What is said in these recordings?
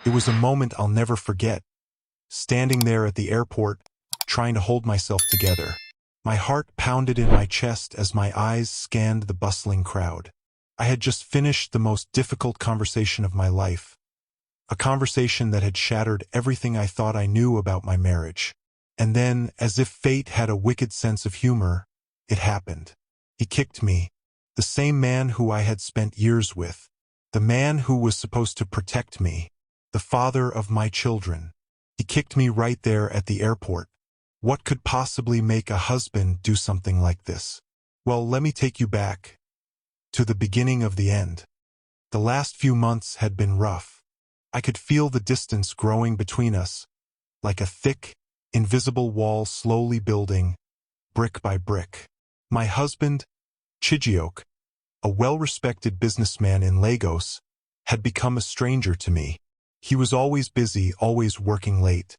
It was a moment I'll never forget, standing there at the airport, trying to hold myself together. My heart pounded in my chest as my eyes scanned the bustling crowd. I had just finished the most difficult conversation of my life, a conversation that had shattered everything I thought I knew about my marriage. And then, as if fate had a wicked sense of humor, it happened. He kicked me, the same man who I had spent years with, the man who was supposed to protect me, the father of my children. He kicked me right there at the airport. What could possibly make a husband do something like this? Well, let me take you back to the beginning of the end. The last few months had been rough. I could feel the distance growing between us, like a thick, invisible wall slowly building, brick by brick. My husband, Chijioke, a well-respected businessman in Lagos, had become a stranger to me. He was always busy, always working late.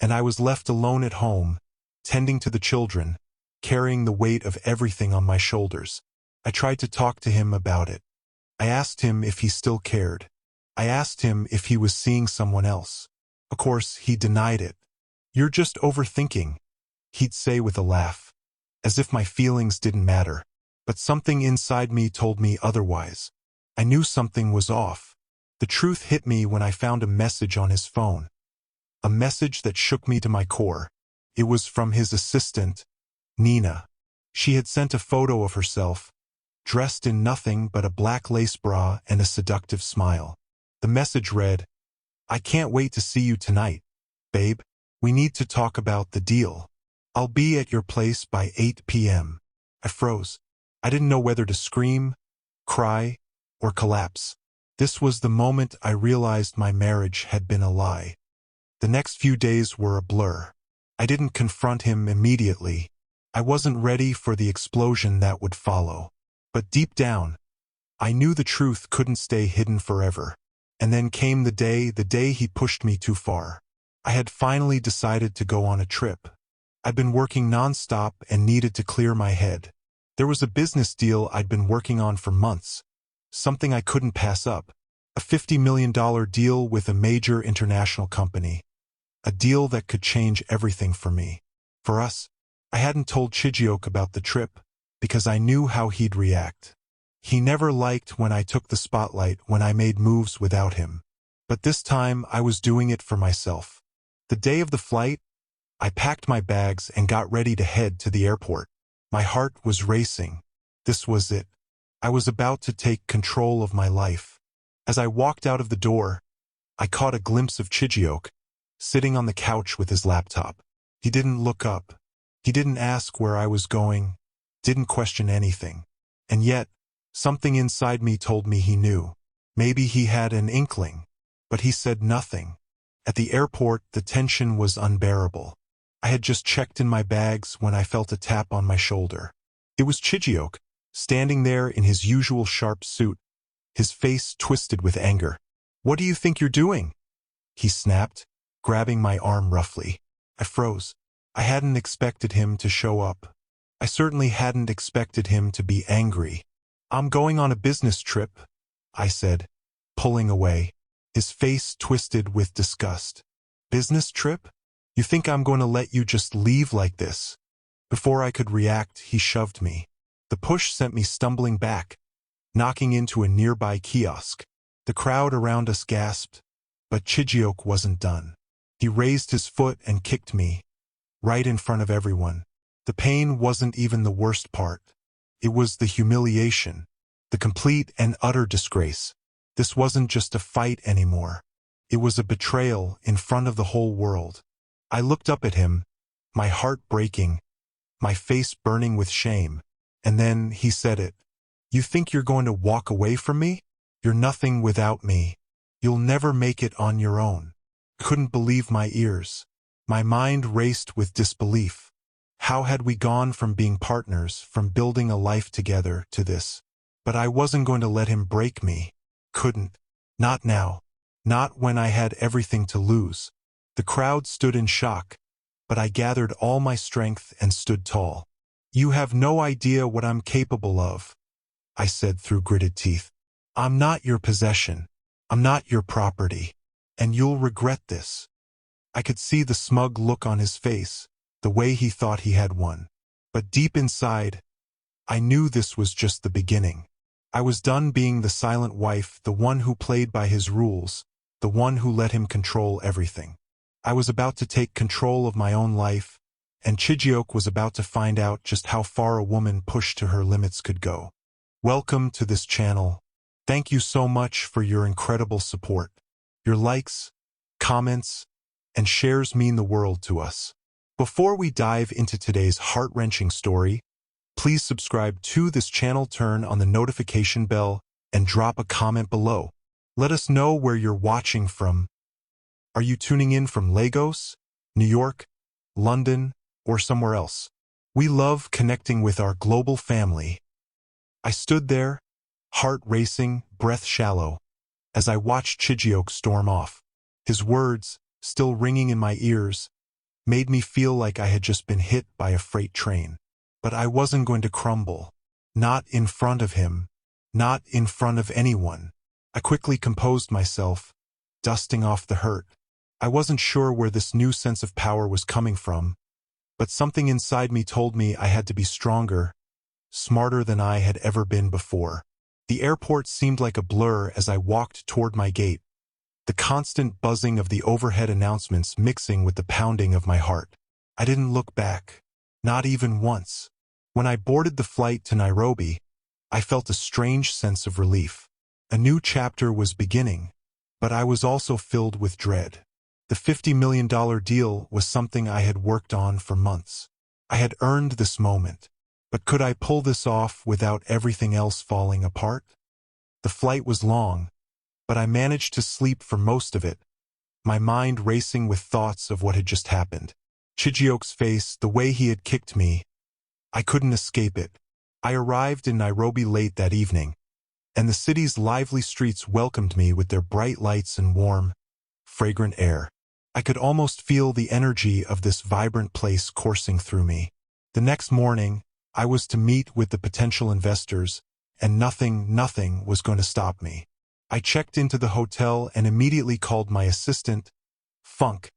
And I was left alone at home, tending to the children, carrying the weight of everything on my shoulders. I tried to talk to him about it. I asked him if he still cared. I asked him if he was seeing someone else. Of course, he denied it. "You're just overthinking," he'd say with a laugh, as if my feelings didn't matter. But something inside me told me otherwise. I knew something was off. The truth hit me when I found a message on his phone. A message that shook me to my core. It was from his assistant, Nina. She had sent a photo of herself, dressed in nothing but a black lace bra and a seductive smile. The message read, "I can't wait to see you tonight, babe. We need to talk about the deal. I'll be at your place by 8 p.m. I froze. I didn't know whether to scream, cry, or collapse. This was the moment I realized my marriage had been a lie. The next few days were a blur. I didn't confront him immediately. I wasn't ready for the explosion that would follow. But deep down, I knew the truth couldn't stay hidden forever. And then came the day he pushed me too far. I had finally decided to go on a trip. I'd been working non-stop and needed to clear my head. There was a business deal I'd been working on for months, something I couldn't pass up. A $50 million deal with a major international company. A deal that could change everything for me. For us. I hadn't told Chijioke about the trip, because I knew how he'd react. He never liked when I took the spotlight, when I made moves without him. But this time I was doing it for myself. The day of the flight, I packed my bags and got ready to head to the airport. My heart was racing. This was it. I was about to take control of my life. As I walked out of the door, I caught a glimpse of Chijioke, sitting on the couch with his laptop. He didn't look up. He didn't ask where I was going, didn't question anything. And yet, something inside me told me he knew. Maybe he had an inkling, but he said nothing. At the airport, the tension was unbearable. I had just checked in my bags when I felt a tap on my shoulder. It was Chijioke, standing there in his usual sharp suit, his face twisted with anger. "What do you think you're doing?" he snapped, grabbing my arm roughly. I froze. I hadn't expected him to show up. I certainly hadn't expected him to be angry. "I'm going on a business trip," I said, pulling away. His face twisted with disgust. "Business trip? You think I'm going to let you just leave like this?" Before I could react, he shoved me. The push sent me stumbling back, knocking into a nearby kiosk. The crowd around us gasped, but Chijioke wasn't done. He raised his foot and kicked me, right in front of everyone. The pain wasn't even the worst part. It was the humiliation, the complete and utter disgrace. This wasn't just a fight anymore. It was a betrayal in front of the whole world. I looked up at him, my heart breaking, my face burning with shame. And then he said it. "You think you're going to walk away from me? You're nothing without me. You'll never make it on your own." Couldn't believe my ears. My mind raced with disbelief. How had we gone from being partners, from building a life together, to this? But I wasn't going to let him break me. Couldn't. Not now. Not when I had everything to lose. The crowd stood in shock, but I gathered all my strength and stood tall. "You have no idea what I'm capable of," I said through gritted teeth. "I'm not your possession. I'm not your property. and you'll regret this." I could see the smug look on his face, the way he thought he had won. But deep inside, I knew this was just the beginning. I was done being the silent wife, the one who played by his rules, the one who let him control everything. I was about to take control of my own life, and Chijioke was about to find out just how far a woman pushed to her limits could go. Welcome to this channel. Thank you so much for your incredible support. Your likes, comments, and shares mean the world to us. Before we dive into today's heart-wrenching story, please subscribe to this channel, turn on the notification bell, and drop a comment below. Let us know where you're watching from. Are you tuning in from Lagos, New York, London, or somewhere else? We love connecting with our global family. I stood there, heart racing, breath shallow, as I watched Chijioke storm off. His words, still ringing in my ears, made me feel like I had just been hit by a freight train. But I wasn't going to crumble. Not in front of him. Not in front of anyone. I quickly composed myself, dusting off the hurt. I wasn't sure where this new sense of power was coming from, but something inside me told me I had to be stronger, smarter than I had ever been before. The airport seemed like a blur as I walked toward my gate, the constant buzzing of the overhead announcements mixing with the pounding of my heart. I didn't look back, not even once. When I boarded the flight to Nairobi, I felt a strange sense of relief. A new chapter was beginning, but I was also filled with dread. The $50 million deal was something I had worked on for months. I had earned this moment, but could I pull this off without everything else falling apart? The flight was long, but I managed to sleep for most of it, my mind racing with thoughts of what had just happened. Chijioke's face, the way he had kicked me, I couldn't escape it. I arrived in Nairobi late that evening, and the city's lively streets welcomed me with their bright lights and warm, fragrant air. I could almost feel the energy of this vibrant place coursing through me. The next morning, I was to meet with the potential investors, and nothing was going to stop me. I checked into the hotel and immediately called my assistant, Funk,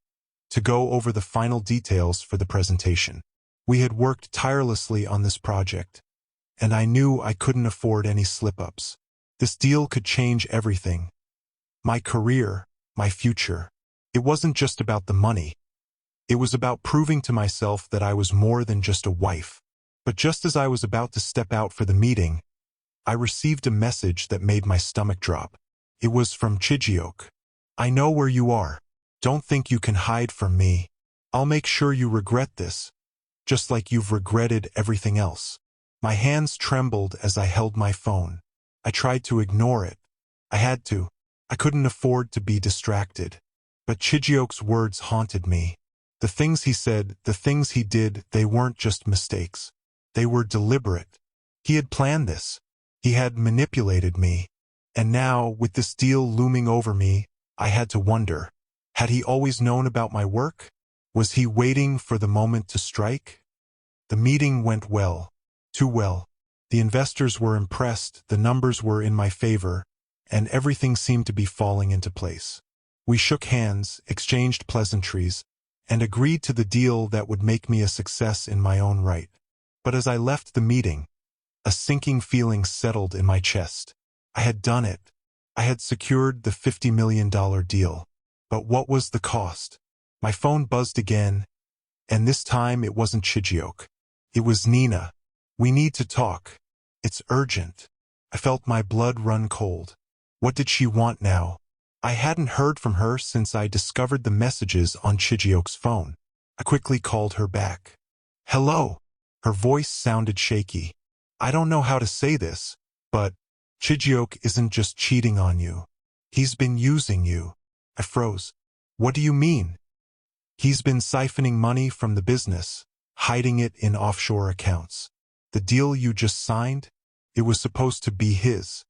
to go over the final details for the presentation. We had worked tirelessly on this project, and I knew I couldn't afford any slip-ups. This deal could change everything. My career, my future. It wasn't just about the money. It was about proving to myself that I was more than just a wife. But just as I was about to step out for the meeting, I received a message that made my stomach drop. It was from Chijioke. "I know where you are. Don't think you can hide from me. I'll make sure you regret this, just like you've regretted everything else." My hands trembled as I held my phone. I tried to ignore it. I had to. I couldn't afford to be distracted. But Chijioke's words haunted me. The things he said, the things he did, they weren't just mistakes. They were deliberate. He had planned this. He had manipulated me. And now, with this deal looming over me, I had to wonder, had he always known about my work? Was he waiting for the moment to strike? The meeting went well. Too well. The investors were impressed, the numbers were in my favor, and everything seemed to be falling into place. We shook hands, exchanged pleasantries, and agreed to the deal that would make me a success in my own right. But as I left the meeting, a sinking feeling settled in my chest. I had done it. I had secured the $50 million deal. But what was the cost? My phone buzzed again, and this time it wasn't Chijioke. It was Nina. "We need to talk. It's urgent." I felt my blood run cold. What did she want now? I hadn't heard from her since I discovered the messages on Chijioke's phone. I quickly called her back. "Hello." Her voice sounded shaky. "I don't know how to say this, but Chijioke isn't just cheating on you. He's been using you." I froze. "What do you mean?" "He's been siphoning money from the business, hiding it in offshore accounts. The deal you just signed, it was supposed to be his.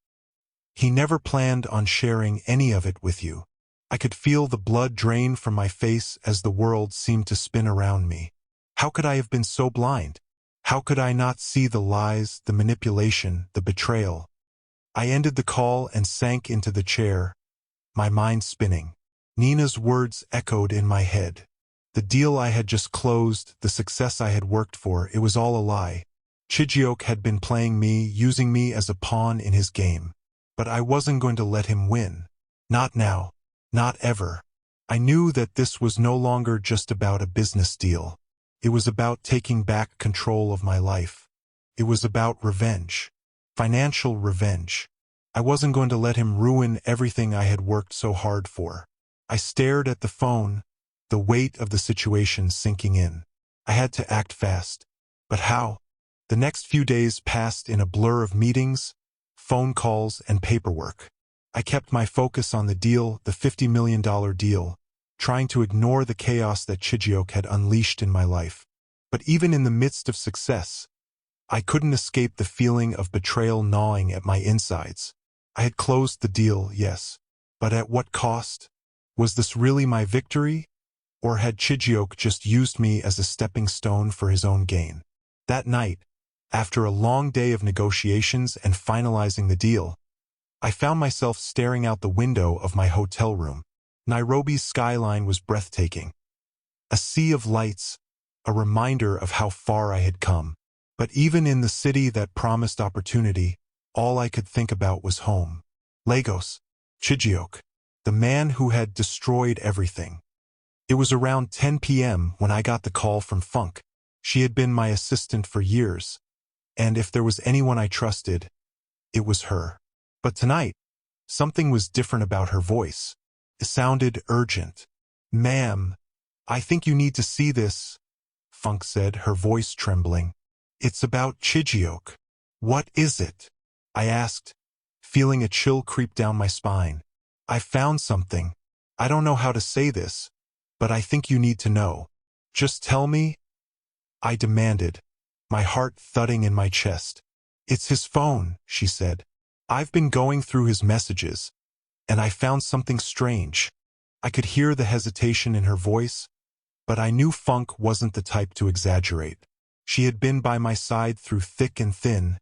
He never planned on sharing any of it with you." I could feel the blood drain from my face as the world seemed to spin around me. How could I have been so blind? How could I not see the lies, the manipulation, the betrayal? I ended the call and sank into the chair, my mind spinning. Nina's words echoed in my head. The deal I had just closed, the success I had worked for, it was all a lie. Chijioke had been playing me, using me as a pawn in his game. But I wasn't going to let him win. Not now. Not ever. I knew that this was no longer just about a business deal. It was about taking back control of my life. It was about revenge. Financial revenge. I wasn't going to let him ruin everything I had worked so hard for. I stared at the phone, the weight of the situation sinking in. I had to act fast. But how? The next few days passed in a blur of meetings, phone calls, and paperwork. I kept my focus on the deal, the $50 million deal, trying to ignore the chaos that Chijioke had unleashed in my life. But even in the midst of success, I couldn't escape the feeling of betrayal gnawing at my insides. I had closed the deal, yes, but at what cost? Was this really my victory? Or had Chijioke just used me as a stepping stone for his own gain? That night, after a long day of negotiations and finalizing the deal, I found myself staring out the window of my hotel room. Nairobi's skyline was breathtaking. A sea of lights, a reminder of how far I had come. But even in the city that promised opportunity, all I could think about was home. Lagos, Chijioke, the man who had destroyed everything. It was around 10 p.m. when I got the call from Funk. She had been my assistant for years, and if there was anyone I trusted, it was her. But tonight, something was different about her voice. It sounded urgent. "Ma'am, I think you need to see this," Funk said, her voice trembling. "It's about Chijioke." "What is it?" I asked, feeling a chill creep down my spine. "I found something. I don't know how to say this, but I think you need to know. Just tell me," I demanded, my heart thudding in my chest. "It's his phone," she said. "I've been going through his messages, and I found something strange." I could hear the hesitation in her voice, but I knew Funk wasn't the type to exaggerate. She had been by my side through thick and thin,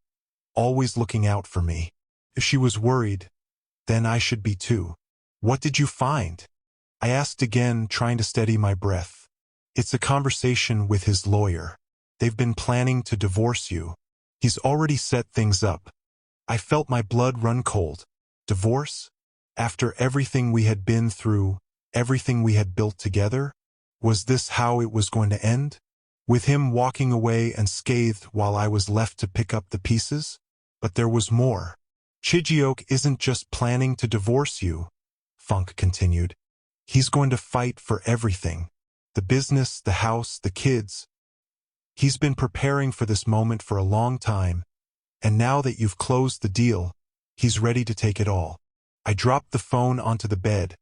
always looking out for me. If she was worried, then I should be too. "What did you find?" I asked again, trying to steady my breath. "It's a conversation with his lawyer. They've been planning to divorce you. He's already set things up." I felt my blood run cold. Divorce? After everything we had been through, everything we had built together? Was this how it was going to end? With him walking away unscathed while I was left to pick up the pieces? But there was more. "Chijioke isn't just planning to divorce you," Funk continued. "He's going to fight for everything. The business, the house, the kids. He's been preparing for this moment for a long time, and now that you've closed the deal, he's ready to take it all." I dropped the phone onto the bed,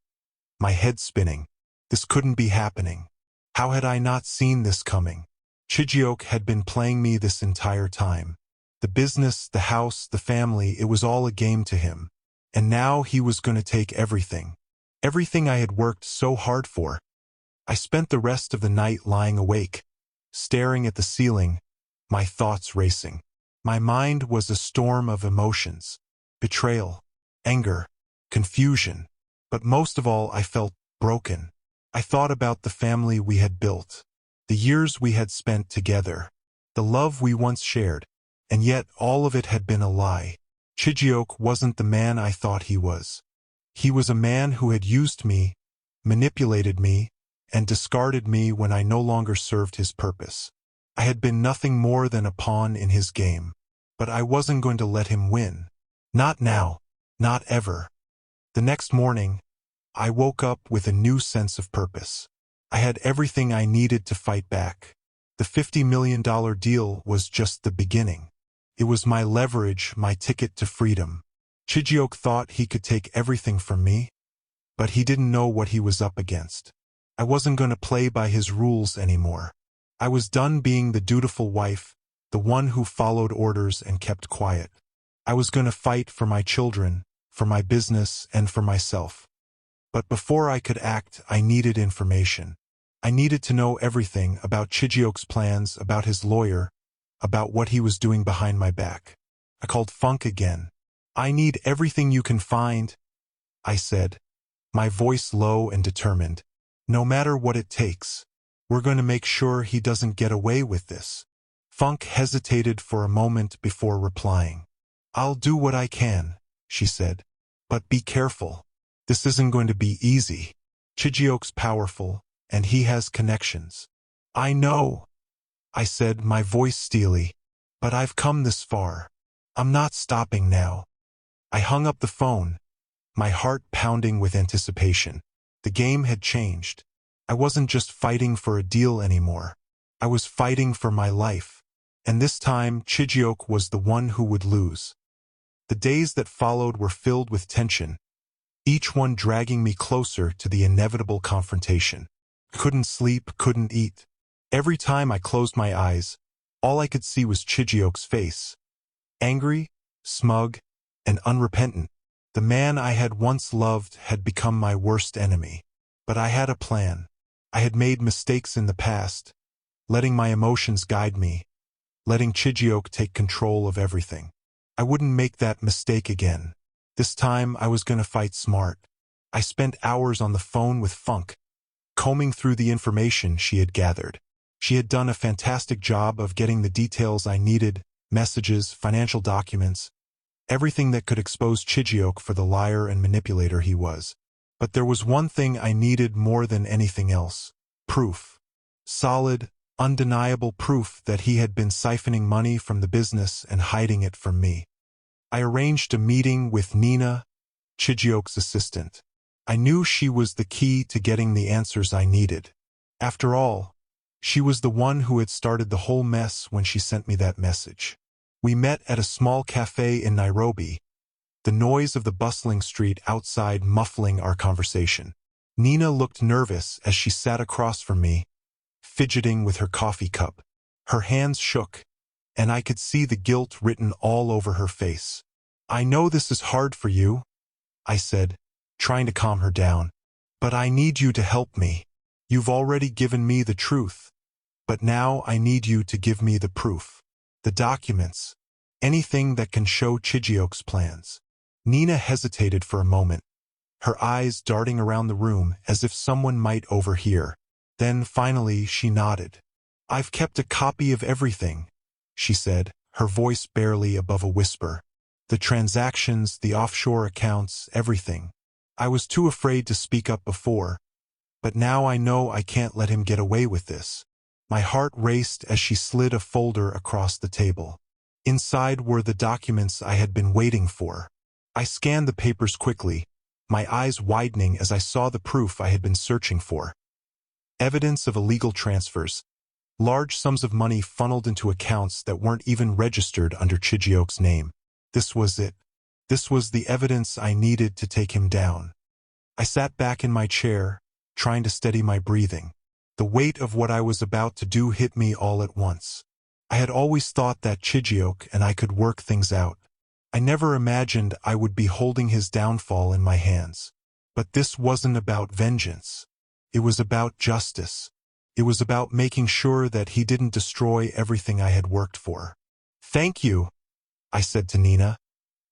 my head spinning. This couldn't be happening. How had I not seen this coming? Chijioke had been playing me this entire time. The business, the house, the family, it was all a game to him. And now he was going to take everything. Everything I had worked so hard for. I spent the rest of the night lying awake, staring at the ceiling, my thoughts racing. My mind was a storm of emotions. Betrayal, anger, confusion. But most of all, I felt broken. I thought about the family we had built, the years we had spent together, the love we once shared, and yet all of it had been a lie. Chijioke wasn't the man I thought he was. He was a man who had used me, manipulated me, and discarded me when I no longer served his purpose. I had been nothing more than a pawn in his game. But I wasn't going to let him win. Not now. Not ever. The next morning, I woke up with a new sense of purpose. I had everything I needed to fight back. The $50 million deal was just the beginning. It was my leverage, my ticket to freedom. Chijioke thought he could take everything from me, but he didn't know what he was up against. I wasn't going to play by his rules anymore. I was done being the dutiful wife, the one who followed orders and kept quiet. I was going to fight for my children, for my business, and for myself. But before I could act, I needed information. I needed to know everything about Chijioke's plans, about his lawyer, about what he was doing behind my back. I called Funk again. "I need everything you can find," I said. my voice low and determined. No matter what it takes, we're going to make sure he doesn't get away with this. Funk hesitated for a moment before replying. I'll do what I can, she said. But be careful. This isn't going to be easy. Chijioke's powerful, and he has connections. I know, I said, my voice steely. But I've come this far. I'm not stopping now. I hung up the phone, my heart pounding with anticipation. The game had changed. I wasn't just fighting for a deal anymore. I was fighting for my life. And this time, Chijioke was the one who would lose. The days that followed were filled with tension, each one dragging me closer to the inevitable confrontation. Couldn't sleep, couldn't eat. Every time I closed my eyes, all I could see was Chijioke's face. Angry, smug, and unrepentant. The man I had once loved had become my worst enemy. But I had a plan. I had made mistakes in the past, letting my emotions guide me, letting Chijioke take control of everything. I wouldn't make that mistake again. This time I was going to fight smart. I spent hours on the phone with Funk, combing through the information she had gathered. She had done a fantastic job of getting the details I needed, messages, financial documents, everything that could expose Chijioke for the liar and manipulator he was. But there was one thing I needed more than anything else. Proof. Solid, undeniable proof that he had been siphoning money from the business and hiding it from me. I arranged a meeting with Nina, Chijioke's assistant. I knew she was the key to getting the answers I needed. After all, she was the one who had started the whole mess when she sent me that message. We met at a small cafe in Nairobi, the noise of the bustling street outside muffling our conversation. Nina looked nervous as she sat across from me, fidgeting with her coffee cup. Her hands shook, and I could see the guilt written all over her face. I know this is hard for you, I said, trying to calm her down. But I need you to help me. You've already given me the truth. But now I need you to give me the proof. The documents. Anything that can show Chijioke's plans. Nina hesitated for a moment, her eyes darting around the room as if someone might overhear. Then finally she nodded. I've kept a copy of everything, she said, her voice barely above a whisper. The transactions, the offshore accounts, everything. I was too afraid to speak up before, but now I know I can't let him get away with this. My heart raced as she slid a folder across the table. Inside were the documents I had been waiting for. I scanned the papers quickly, my eyes widening as I saw the proof I had been searching for. Evidence of illegal transfers. Large sums of money funneled into accounts that weren't even registered under Chijioke's name. This was it. This was the evidence I needed to take him down. I sat back in my chair, trying to steady my breathing. The weight of what I was about to do hit me all at once. I had always thought that Chijioke and I could work things out. I never imagined I would be holding his downfall in my hands. But this wasn't about vengeance. It was about justice. It was about making sure that he didn't destroy everything I had worked for. Thank you, I said to Nina,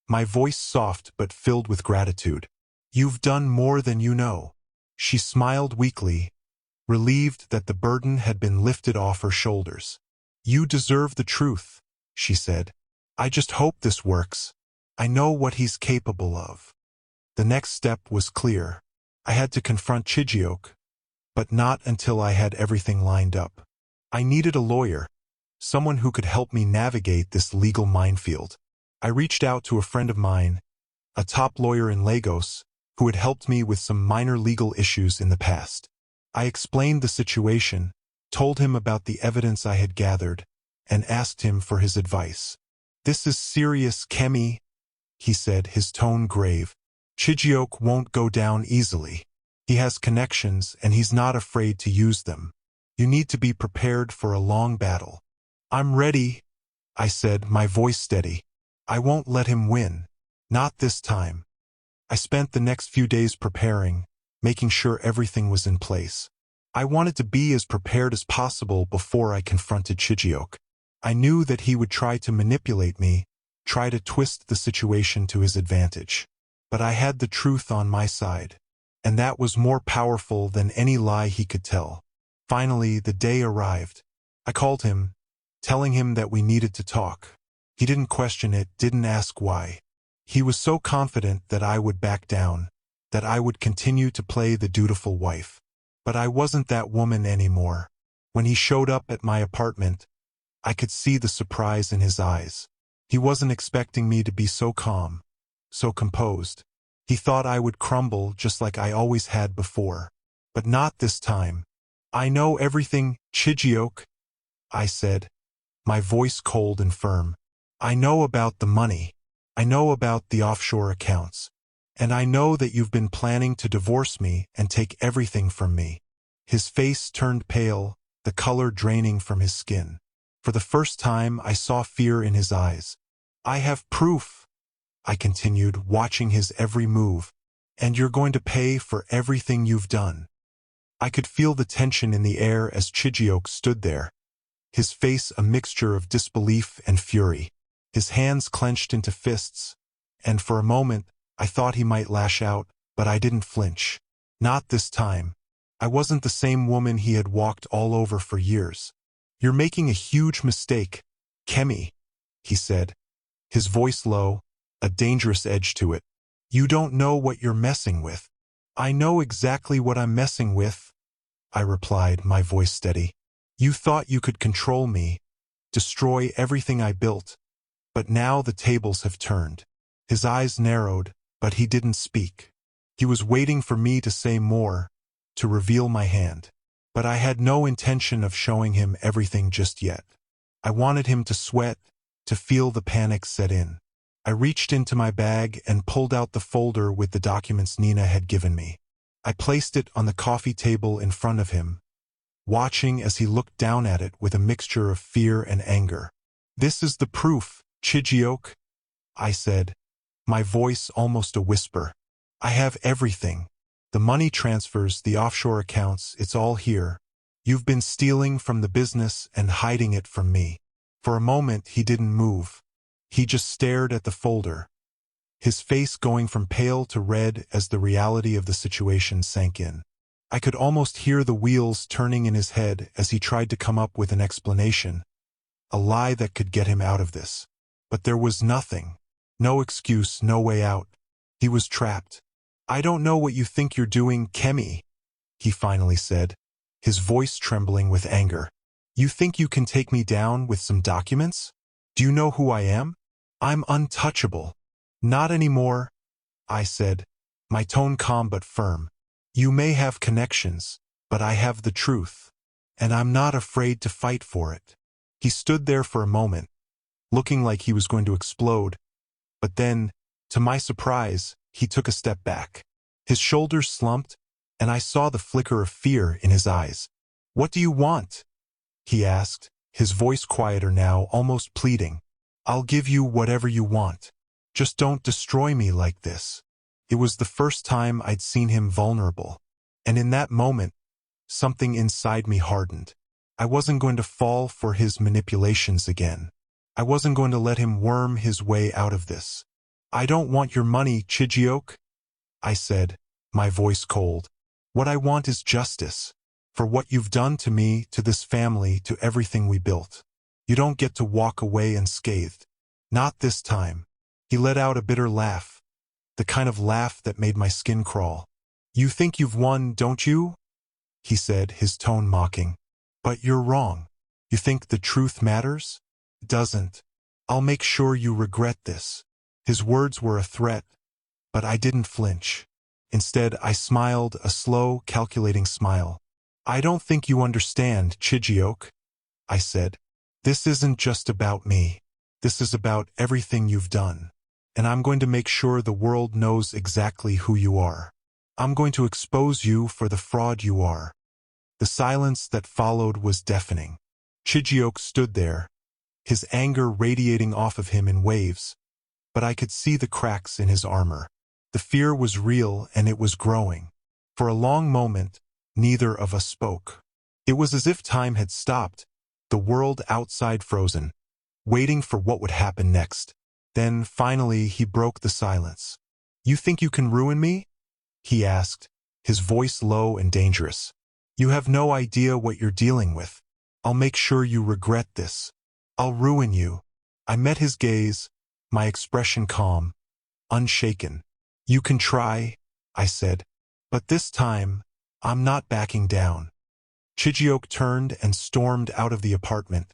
my voice soft but filled with gratitude. You've done more than you know. She smiled weakly, relieved that the burden had been lifted off her shoulders. You deserve the truth, she said. I just hope this works. I know what he's capable of. The next step was clear. I had to confront Chijioke, but not until I had everything lined up. I needed a lawyer, someone who could help me navigate this legal minefield. I reached out to a friend of mine, a top lawyer in Lagos, who had helped me with some minor legal issues in the past. I explained the situation, told him about the evidence I had gathered, and asked him for his advice. This is serious, Kemi, he said, his tone grave. Chijioke won't go down easily. He has connections, and he's not afraid to use them. You need to be prepared for a long battle. I'm ready, I said, my voice steady. I won't let him win. Not this time. I spent the next few days preparing, making sure everything was in place. I wanted to be as prepared as possible before I confronted Chijioke. I knew that he would try to manipulate me, try to twist the situation to his advantage. But I had the truth on my side. and that was more powerful than any lie he could tell. Finally, the day arrived. I called him, telling him that we needed to talk. He didn't question it, didn't ask why. He was so confident that I would back down, that I would continue to play the dutiful wife. But I wasn't that woman anymore. When he showed up at my apartment, I could see the surprise in his eyes. He wasn't expecting me to be so calm, so composed. He thought I would crumble just like I always had before. But not this time. "I know everything, Chijioke," I said, my voice cold and firm. "I know about the money. I know about the offshore accounts. And I know that you've been planning to divorce me and take everything from me." His face turned pale, the color draining from his skin. For the first time, I saw fear in his eyes. "I have proof," I continued, watching his every move. "And you're going to pay for everything you've done." I could feel the tension in the air as Chijioke stood there, his face a mixture of disbelief and fury, his hands clenched into fists, and for a moment I thought he might lash out, but I didn't flinch. Not this time. I wasn't the same woman he had walked all over for years. "You're making a huge mistake, Kemi," he said, his voice low, a dangerous edge to it. "You don't know what you're messing with." "I know exactly what I'm messing with," I replied, my voice steady. "You thought you could control me, destroy everything I built. But now the tables have turned." His eyes narrowed, but he didn't speak. He was waiting for me to say more, to reveal my hand. But I had no intention of showing him everything just yet. I wanted him to sweat, to feel the panic set in. I reached into my bag and pulled out the folder with the documents Nina had given me. I placed it on the coffee table in front of him, watching as he looked down at it with a mixture of fear and anger. "This is the proof, Chijioke," I said, my voice almost a whisper. "I have everything. The money transfers, the offshore accounts, it's all here. You've been stealing from the business and hiding it from me." For a moment he didn't move. He just stared at the folder, his face going from pale to red as the reality of the situation sank in. I could almost hear the wheels turning in his head as he tried to come up with an explanation, a lie that could get him out of this. But there was nothing. No excuse, no way out. He was trapped. "I don't know what you think you're doing, Kemi," he finally said, his voice trembling with anger. "You think you can take me down with some documents? Do you know who I am? I'm untouchable." "Not anymore," I said, my tone calm but firm. "You may have connections, but I have the truth, and I'm not afraid to fight for it." He stood there for a moment, looking like he was going to explode, but then, to my surprise, he took a step back. His shoulders slumped, and I saw the flicker of fear in his eyes. "What do you want?" he asked, his voice quieter now, almost pleading. "I'll give you whatever you want. Just don't destroy me like this." It was the first time I'd seen him vulnerable, and in that moment, something inside me hardened. I wasn't going to fall for his manipulations again. I wasn't going to let him worm his way out of this. "I don't want your money, Chijioke," I said, my voice cold. "What I want is justice. For what you've done to me, to this family, to everything we built. You don't get to walk away unscathed. Not this time." He let out a bitter laugh, the kind of laugh that made my skin crawl. "You think you've won, don't you?" he said, his tone mocking. "But you're wrong. You think the truth matters? It doesn't. I'll make sure you regret this." His words were a threat, but I didn't flinch. Instead, I smiled, a slow, calculating smile. "I don't think you understand, Chijioke," I said. "This isn't just about me. This is about everything you've done. And I'm going to make sure the world knows exactly who you are. I'm going to expose you for the fraud you are." The silence that followed was deafening. Chijioke stood there, his anger radiating off of him in waves, but I could see the cracks in his armor. The fear was real and it was growing. For a long moment, neither of us spoke. It was as if time had stopped, the world outside frozen, waiting for what would happen next. Then, finally, he broke the silence. "You think you can ruin me?" he asked, his voice low and dangerous. "You have no idea what you're dealing with. I'll make sure you regret this. I'll ruin you." I met his gaze, my expression calm, unshaken. "You can try," I said, "but this time, I'm not backing down." Chijioke turned and stormed out of the apartment,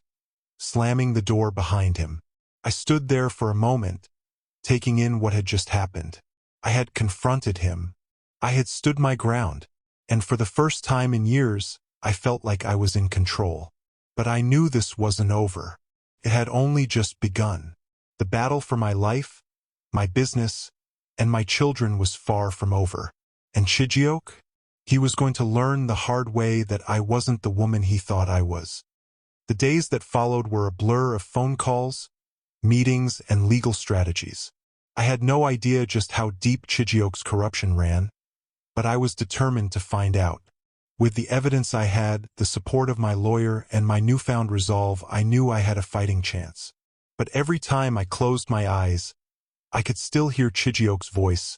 slamming the door behind him. I stood there for a moment, taking in what had just happened. I had confronted him. I had stood my ground, and for the first time in years, I felt like I was in control. But I knew this wasn't over. It had only just begun. The battle for my life, my business, and my children was far from over. And Chijioke? He was going to learn the hard way that I wasn't the woman he thought I was. The days that followed were a blur of phone calls, meetings, and legal strategies. I had no idea just how deep Chijioke's corruption ran, but I was determined to find out. With the evidence I had, the support of my lawyer, and my newfound resolve, I knew I had a fighting chance. But every time I closed my eyes, I could still hear Chijioke's voice,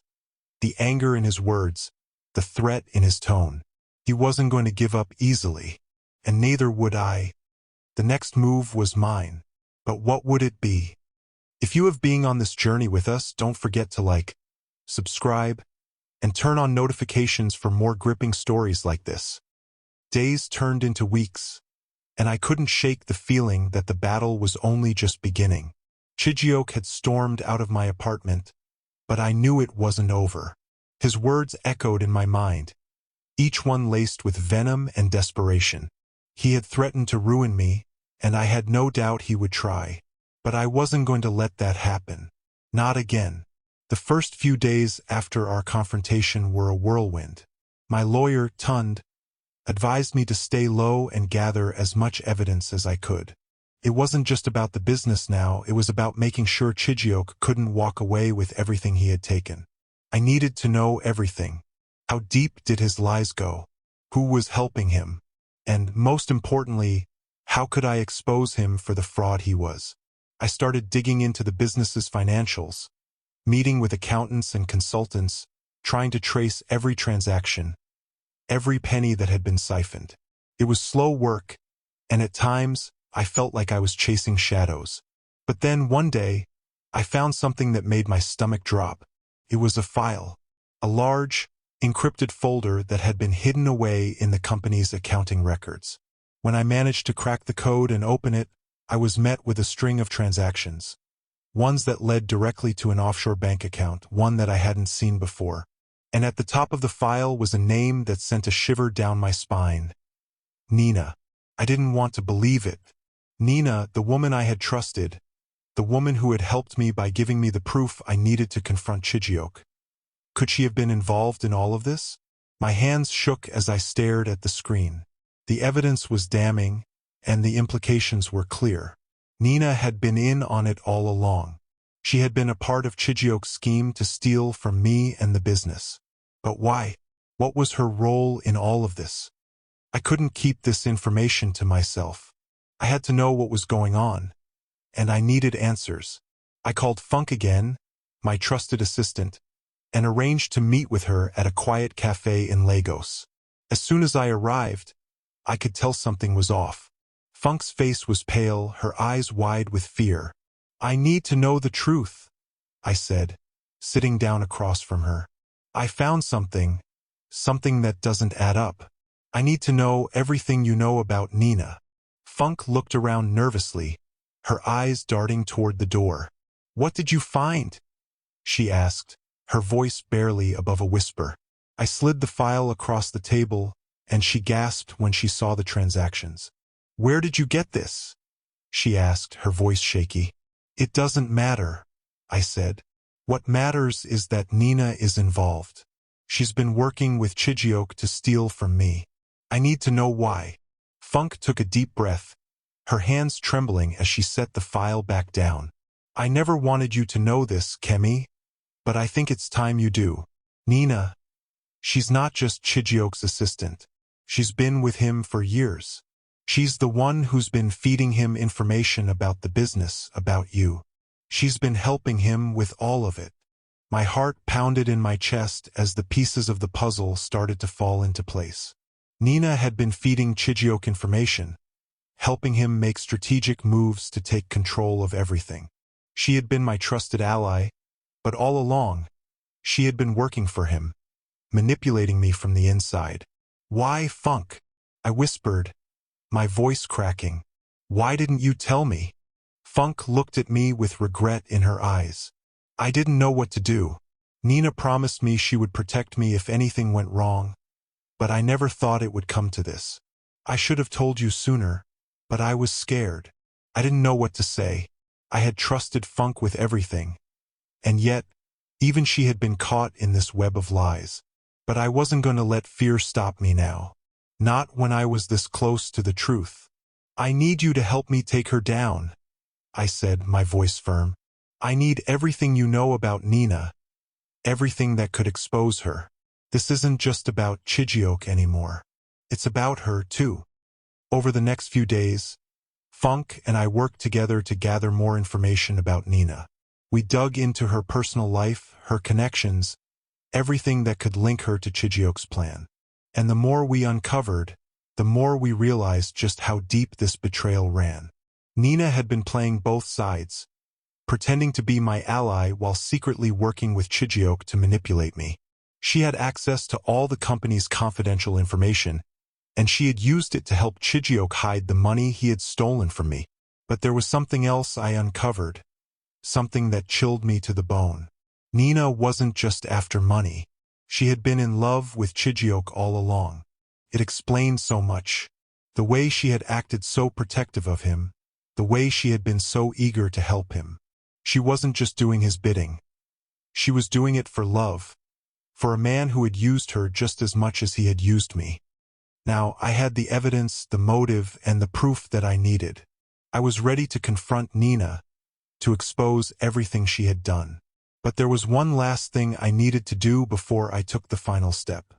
the anger in his words, the threat in his tone. He wasn't going to give up easily, and neither would I. The next move was mine. But what would it be? If you have been on this journey with us, don't forget to like, subscribe, and turn on notifications for more gripping stories like this. Days turned into weeks, and I couldn't shake the feeling that the battle was only just beginning. Chijioke had stormed out of my apartment, but I knew it wasn't over. His words echoed in my mind, each one laced with venom and desperation. He had threatened to ruin me, and I had no doubt he would try. But I wasn't going to let that happen. Not again. The first few days after our confrontation were a whirlwind. My lawyer, Tund, advised me to stay low and gather as much evidence as I could. It wasn't just about the business now, it was about making sure Chijioke couldn't walk away with everything he had taken. I needed to know everything. How deep did his lies go? Who was helping him? And, most importantly, how could I expose him for the fraud he was? I started digging into the business's financials, meeting with accountants and consultants, trying to trace every transaction, every penny that had been siphoned. It was slow work, and at times, I felt like I was chasing shadows. But then, one day, I found something that made my stomach drop. It was a file, a large, encrypted folder that had been hidden away in the company's accounting records. When I managed to crack the code and open it, I was met with a string of transactions. Ones that led directly to an offshore bank account, one that I hadn't seen before. And at the top of the file was a name that sent a shiver down my spine. Nina. I didn't want to believe it. Nina, the woman I had trusted, the woman who had helped me by giving me the proof I needed to confront Chijioke. Could she have been involved in all of this? My hands shook as I stared at the screen. The evidence was damning, and the implications were clear. Nina had been in on it all along. She had been a part of Chijioke's scheme to steal from me and the business. But why? What was her role in all of this? I couldn't keep this information to myself. I had to know what was going on, and I needed answers. I called Funk again, my trusted assistant, and arranged to meet with her at a quiet cafe in Lagos. As soon as I arrived, I could tell something was off. Funk's face was pale, her eyes wide with fear. "I need to know the truth," I said, sitting down across from her. "I found something that doesn't add up. I need to know everything you know about Nina." Funk looked around nervously, her eyes darting toward the door. "What did you find?" she asked, her voice barely above a whisper. I slid the file across the table, and she gasped when she saw the transactions. "Where did you get this?" she asked, her voice shaky. "It doesn't matter," I said. "What matters is that Nina is involved. She's been working with Chijioke to steal from me. I need to know why." Funk took a deep breath, her hands trembling as she set the file back down. "I never wanted you to know this, Kemi, but I think it's time you do. Nina, she's not just Chijioke's assistant. She's been with him for years. She's the one who's been feeding him information about the business, about you. She's been helping him with all of it." My heart pounded in my chest as the pieces of the puzzle started to fall into place. Nina had been feeding Chijioke information, helping him make strategic moves to take control of everything. She had been my trusted ally, but all along, she had been working for him, manipulating me from the inside. "Why, Funk?" I whispered, my voice cracking. "Why didn't you tell me?" Funk looked at me with regret in her eyes. I didn't know what to do. Nina promised me she would protect me if anything went wrong, but I never thought it would come to this. "I should have told you sooner, but I was scared. I didn't know what to say. I had trusted Funk with everything, and yet, even she had been caught in this web of lies. But I wasn't going to let fear stop me now. Not when I was this close to the truth. "I need you to help me take her down," I said, my voice firm. "I need everything you know about Nina, everything that could expose her. This isn't just about Chijioke anymore. It's about her, too." Over the next few days, Funk and I worked together to gather more information about Nina. We dug into her personal life, her connections, everything that could link her to Chijioke's plan. And the more we uncovered, the more we realized just how deep this betrayal ran. Nina had been playing both sides, pretending to be my ally while secretly working with Chijioke to manipulate me. She had access to all the company's confidential information, and she had used it to help Chijioke hide the money he had stolen from me. But there was something else I uncovered, something that chilled me to the bone. Nina wasn't just after money. She had been in love with Chijioke all along. It explained so much. The way she had acted so protective of him, the way she had been so eager to help him. She wasn't just doing his bidding. She was doing it for love, for a man who had used her just as much as he had used me. Now, I had the evidence, the motive, and the proof that I needed. I was ready to confront Nina, to expose everything she had done. But there was one last thing I needed to do before I took the final step.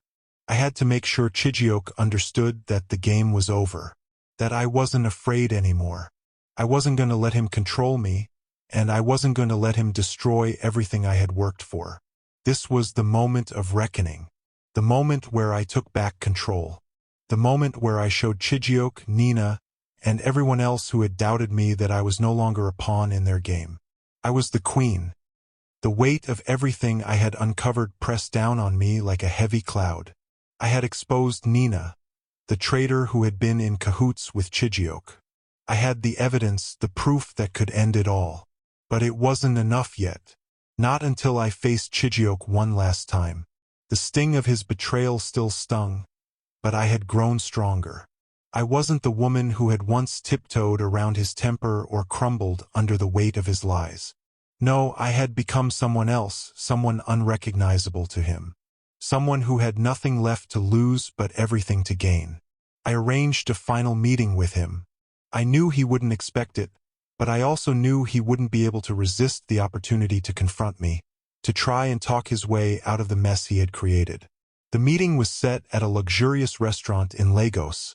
I had to make sure Chijioke understood that the game was over, that I wasn't afraid anymore. I wasn't going to let him control me, and I wasn't going to let him destroy everything I had worked for. This was the moment of reckoning, the moment where I took back control, the moment where I showed Chijioke, Nina, and everyone else who had doubted me that I was no longer a pawn in their game. I was the queen. The weight of everything I had uncovered pressed down on me like a heavy cloud. I had exposed Nina, the traitor who had been in cahoots with Chijioke. I had the evidence, the proof that could end it all. But it wasn't enough yet. Not until I faced Chijioke one last time. The sting of his betrayal still stung, but I had grown stronger. I wasn't the woman who had once tiptoed around his temper or crumbled under the weight of his lies. No, I had become someone else, someone unrecognizable to him. Someone who had nothing left to lose but everything to gain. I arranged a final meeting with him. I knew he wouldn't expect it, but I also knew he wouldn't be able to resist the opportunity to confront me, to try and talk his way out of the mess he had created. The meeting was set at a luxurious restaurant in Lagos,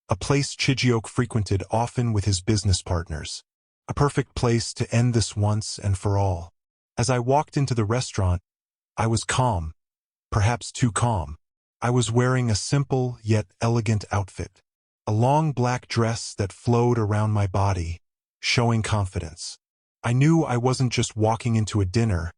a place Chijioke frequented often with his business partners. A perfect place to end this once and for all. As I walked into the restaurant, I was calm, perhaps too calm. I was wearing a simple yet elegant outfit, a long black dress that flowed around my body, showing confidence. I knew I wasn't just walking into a dinner,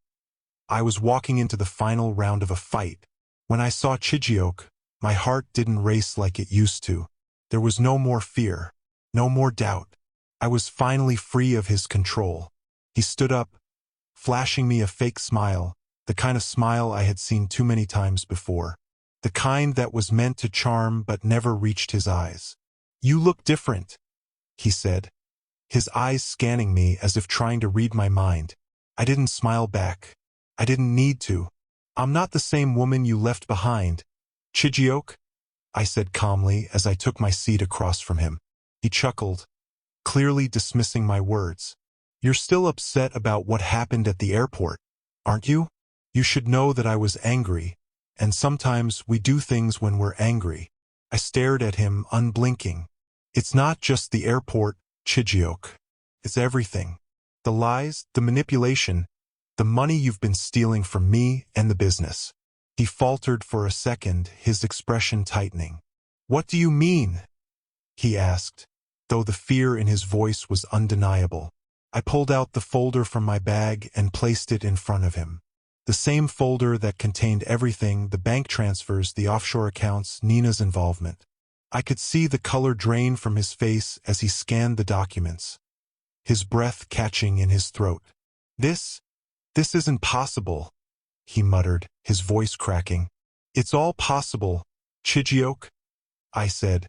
I was walking into the final round of a fight. When I saw Chijioke, my heart didn't race like it used to. There was no more fear, no more doubt. I was finally free of his control. He stood up, flashing me a fake smile, the kind of smile I had seen too many times before. The kind that was meant to charm but never reached his eyes. "You look different," he said, his eyes scanning me as if trying to read my mind. I didn't smile back. I didn't need to. "I'm not the same woman you left behind, Chijioke," I said calmly as I took my seat across from him. He chuckled, clearly dismissing my words. "You're still upset about what happened at the airport, aren't you? You should know that I was angry, and sometimes we do things when we're angry." I stared at him, unblinking. "It's not just the airport, Chijioke. It's everything. The lies, the manipulation, The money you've been stealing from me and the business." He faltered for a second, his expression tightening. "What do you mean?" he asked, though the fear in his voice was undeniable. I pulled out the folder from my bag and placed it in front of him. The same folder that contained everything: the bank transfers, the offshore accounts, Nina's involvement. I could see the color drain from his face as he scanned the documents, his breath catching in his throat. This isn't possible," he muttered, his voice cracking. "It's all possible, Chijioke," I said,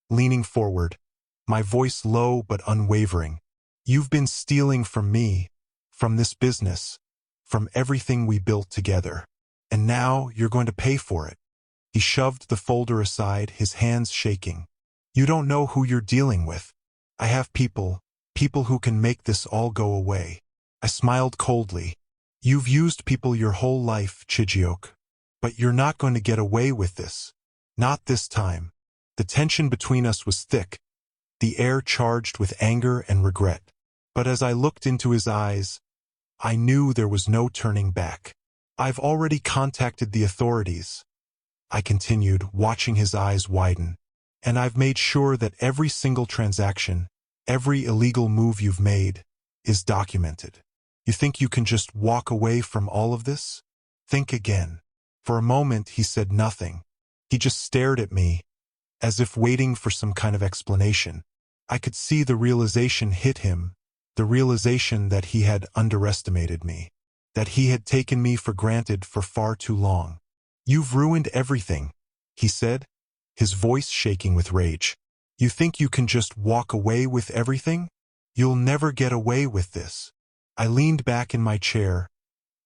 leaning forward, my voice low but unwavering. "You've been stealing from me, from this business, from everything we built together. And now you're going to pay for it." He shoved the folder aside, his hands shaking. "You don't know who you're dealing with. I have people who can make this all go away." I smiled coldly. "You've used people your whole life, Chijioke. But you're not going to get away with this. Not this time." The tension between us was thick, the air charged with anger and regret. But as I looked into his eyes, I knew there was no turning back. "I've already contacted the authorities," I continued, watching his eyes widen. "And I've made sure that every single transaction, every illegal move you've made, is documented. You think you can just walk away from all of this? Think again." For a moment he said nothing. He just stared at me, as if waiting for some kind of explanation. I could see the realization hit him, the realization that he had underestimated me, that he had taken me for granted for far too long. "You've ruined everything," he said, his voice shaking with rage. "You think you can just walk away with everything? You'll never get away with this." I leaned back in my chair,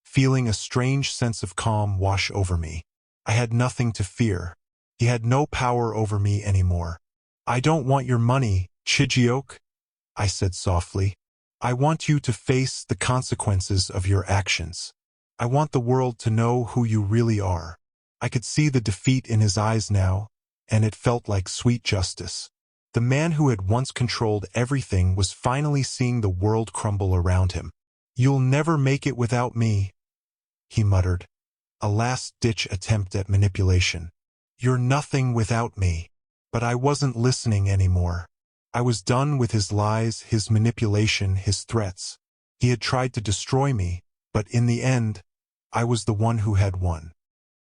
feeling a strange sense of calm wash over me. I had nothing to fear. He had no power over me anymore. "I don't want your money, Chijioke," I said softly. "I want you to face the consequences of your actions. I want the world to know who you really are." I could see the defeat in his eyes now, and it felt like sweet justice. The man who had once controlled everything was finally seeing the world crumble around him. "You'll never make it without me," he muttered, a last-ditch attempt at manipulation. "You're nothing without me." But I wasn't listening anymore. I was done with his lies, his manipulation, his threats. He had tried to destroy me, but in the end, I was the one who had won.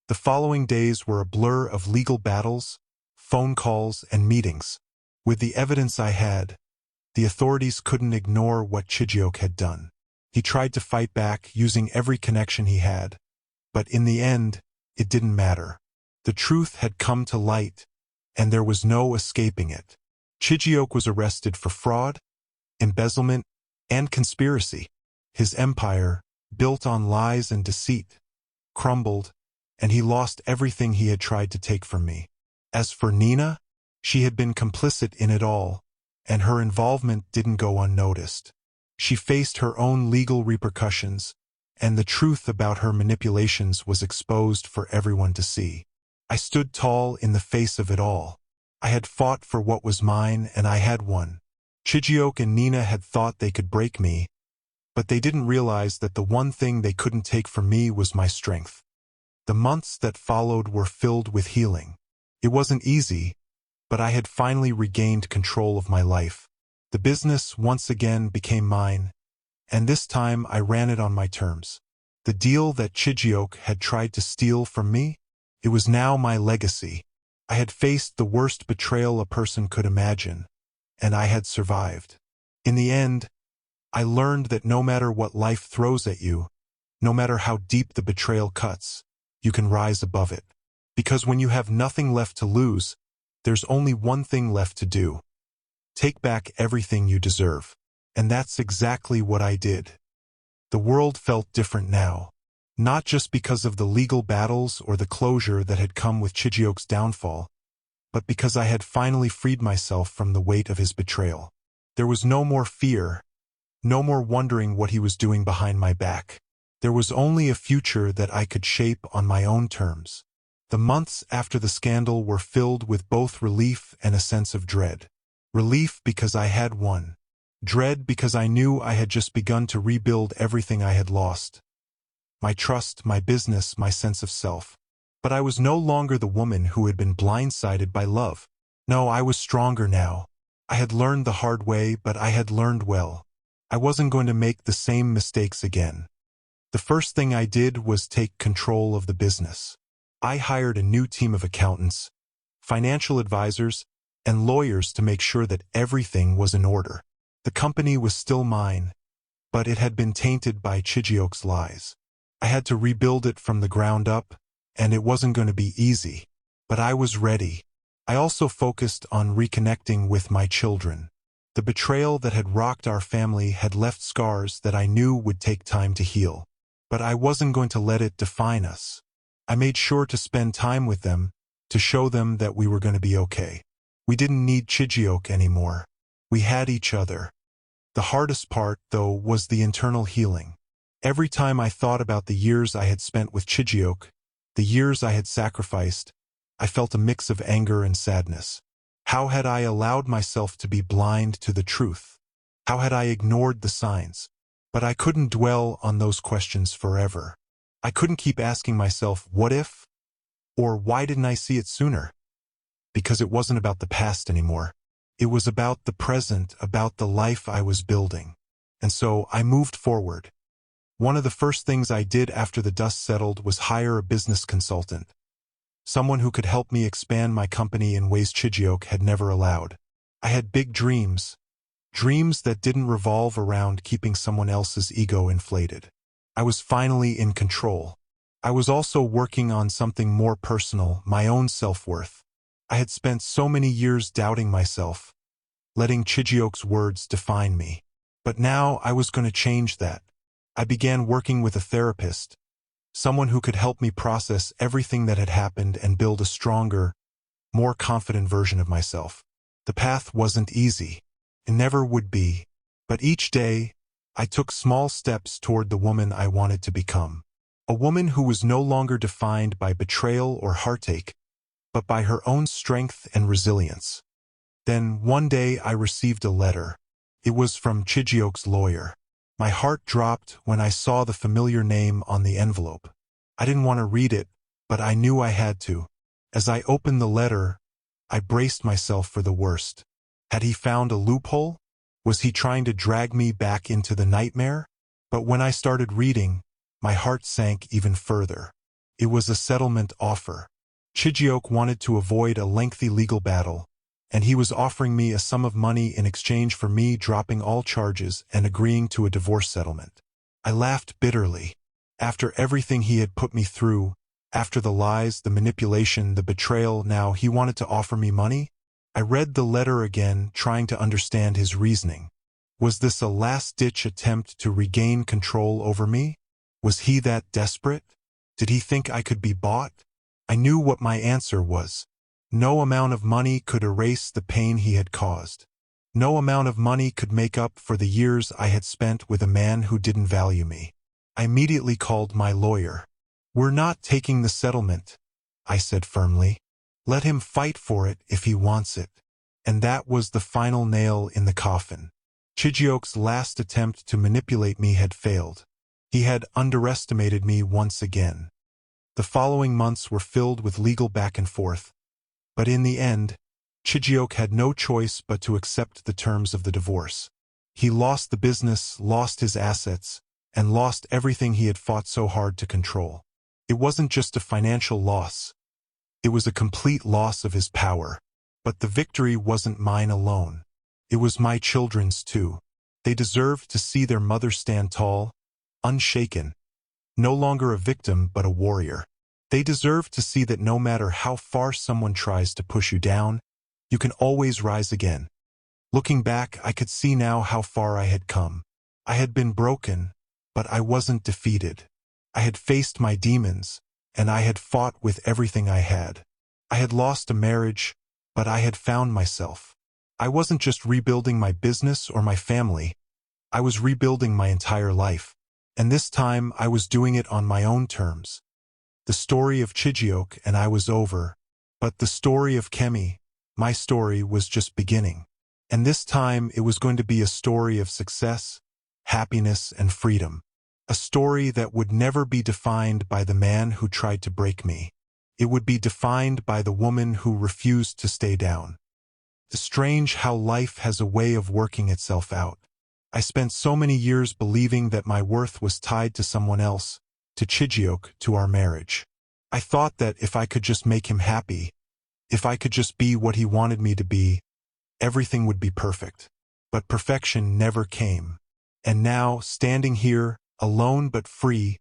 The following days were a blur of legal battles, phone calls, and meetings. With the evidence I had, the authorities couldn't ignore what Chijioke had done. He tried to fight back, using every connection he had. But in the end, it didn't matter. The truth had come to light, and there was no escaping it. Chijioke was arrested for fraud, embezzlement, and conspiracy. His empire, built on lies and deceit, crumbled, and he lost everything he had tried to take from me. As for Nina, she had been complicit in it all, and her involvement didn't go unnoticed. She faced her own legal repercussions, and the truth about her manipulations was exposed for everyone to see. I stood tall in the face of it all. I had fought for what was mine, and I had won. Chijioke and Nina had thought they could break me, but they didn't realize that the one thing they couldn't take from me was my strength. The months that followed were filled with healing. It wasn't easy, but I had finally regained control of my life. The business once again became mine, and this time I ran it on my terms. The deal that Chijioke had tried to steal from me, it was now my legacy. I had faced the worst betrayal a person could imagine, and I had survived. In the end, I learned that no matter what life throws at you, no matter how deep the betrayal cuts, you can rise above it. Because when you have nothing left to lose, there's only one thing left to do. Take back everything you deserve. And that's exactly what I did. The world felt different now, not just because of the legal battles or the closure that had come with Chijioke's downfall, but because I had finally freed myself from the weight of his betrayal. There was no more fear, no more wondering what he was doing behind my back. There was only a future that I could shape on my own terms. The months after the scandal were filled with both relief and a sense of dread. Relief because I had won. Dread because I knew I had just begun to rebuild everything I had lost. my trust, my business, my sense of self. But I was no longer the woman who had been blindsided by love. No, I was stronger now. I had learned the hard way, but I had learned well. I wasn't going to make the same mistakes again. The first thing I did was take control of the business. I hired a new team of accountants, financial advisors, and lawyers to make sure that everything was in order. The company was still mine, but it had been tainted by Chijioke's lies. I had to rebuild it from the ground up, and it wasn't going to be easy. But I was ready. I also focused on reconnecting with my children. The betrayal that had rocked our family had left scars that I knew would take time to heal. But I wasn't going to let it define us. I made sure to spend time with them, to show them that we were going to be okay. We didn't need Chijioke anymore. We had each other. The hardest part, though, was the internal healing. Every time I thought about the years I had spent with Chijioke, the years I had sacrificed, I felt a mix of anger and sadness. How had I allowed myself to be blind to the truth? How had I ignored the signs? But I couldn't dwell on those questions forever. I couldn't keep asking myself, what if? Or why didn't I see it sooner? Because it wasn't about the past anymore. It was about the present, about the life I was building. And so I moved forward. One of the first things I did after the dust settled was hire a business consultant. Someone who could help me expand my company in ways Chijioke had never allowed. I had big dreams. Dreams that didn't revolve around keeping someone else's ego inflated. I was finally in control. I was also working on something more personal, my own self-worth. I had spent so many years doubting myself, letting Chijioke's words define me. But now I was going to change that. I began working with a therapist, someone who could help me process everything that had happened and build a stronger, more confident version of myself. The path wasn't easy. It never would be. But each day, I took small steps toward the woman I wanted to become. A woman who was no longer defined by betrayal or heartache, but by her own strength and resilience. Then, one day, I received a letter. It was from Chijioke's lawyer. My heart dropped when I saw the familiar name on the envelope. I didn't want to read it, but I knew I had to. As I opened the letter, I braced myself for the worst. Had he found a loophole? Was he trying to drag me back into the nightmare? But when I started reading, my heart sank even further. It was a settlement offer. Chijioke wanted to avoid a lengthy legal battle, and he was offering me a sum of money in exchange for me dropping all charges and agreeing to a divorce settlement. I laughed bitterly. After everything he had put me through, after the lies, the manipulation, the betrayal, now he wanted to offer me money? I read the letter again, trying to understand his reasoning. Was this a last-ditch attempt to regain control over me? Was he that desperate? Did he think I could be bought? I knew what my answer was. No amount of money could erase the pain he had caused. No amount of money could make up for the years I had spent with a man who didn't value me. I immediately called my lawyer. "We're not taking the settlement," I said firmly. "Let him fight for it if he wants it." And that was the final nail in the coffin. Chijioke's last attempt to manipulate me had failed. He had underestimated me once again. The following months were filled with legal back and forth. But in the end, Chijioke had no choice but to accept the terms of the divorce. He lost the business, lost his assets, and lost everything he had fought so hard to control. It wasn't just a financial loss. It was a complete loss of his power. But the victory wasn't mine alone. It was my children's too. They deserved to see their mother stand tall, unshaken, no longer a victim but a warrior. They deserved to see that no matter how far someone tries to push you down, you can always rise again. Looking back, I could see now how far I had come. I had been broken, but I wasn't defeated. I had faced my demons, and I had fought with everything I had. I had lost a marriage, but I had found myself. I wasn't just rebuilding my business or my family. I was rebuilding my entire life. And this time, I was doing it on my own terms. The story of Chijioke and I was over, but the story of Kemi, my story, was just beginning. And this time, it was going to be a story of success, happiness, and freedom. A story that would never be defined by the man who tried to break me. It would be defined by the woman who refused to stay down. It's strange how life has a way of working itself out. I spent so many years believing that my worth was tied to someone else, to Chijioke, to our marriage. I thought that if I could just make him happy, if I could just be what he wanted me to be, everything would be perfect. But perfection never came. And now, standing here, alone but free,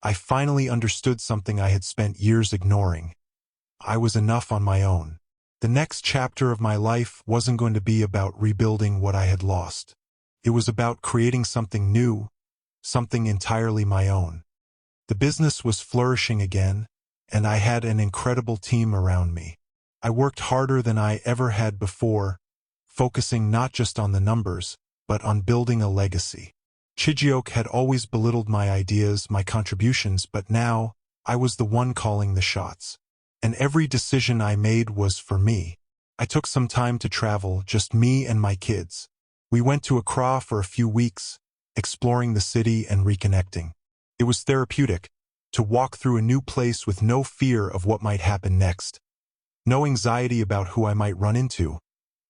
I finally understood something I had spent years ignoring. I was enough on my own. The next chapter of my life wasn't going to be about rebuilding what I had lost. It was about creating something new, something entirely my own. The business was flourishing again, and I had an incredible team around me. I worked harder than I ever had before, focusing not just on the numbers, but on building a legacy. Chijioke had always belittled my ideas, my contributions, but now I was the one calling the shots. And every decision I made was for me. I took some time to travel, just me and my kids. We went to Accra for a few weeks, exploring the city and reconnecting. It was therapeutic to walk through a new place with no fear of what might happen next. No anxiety about who I might run into.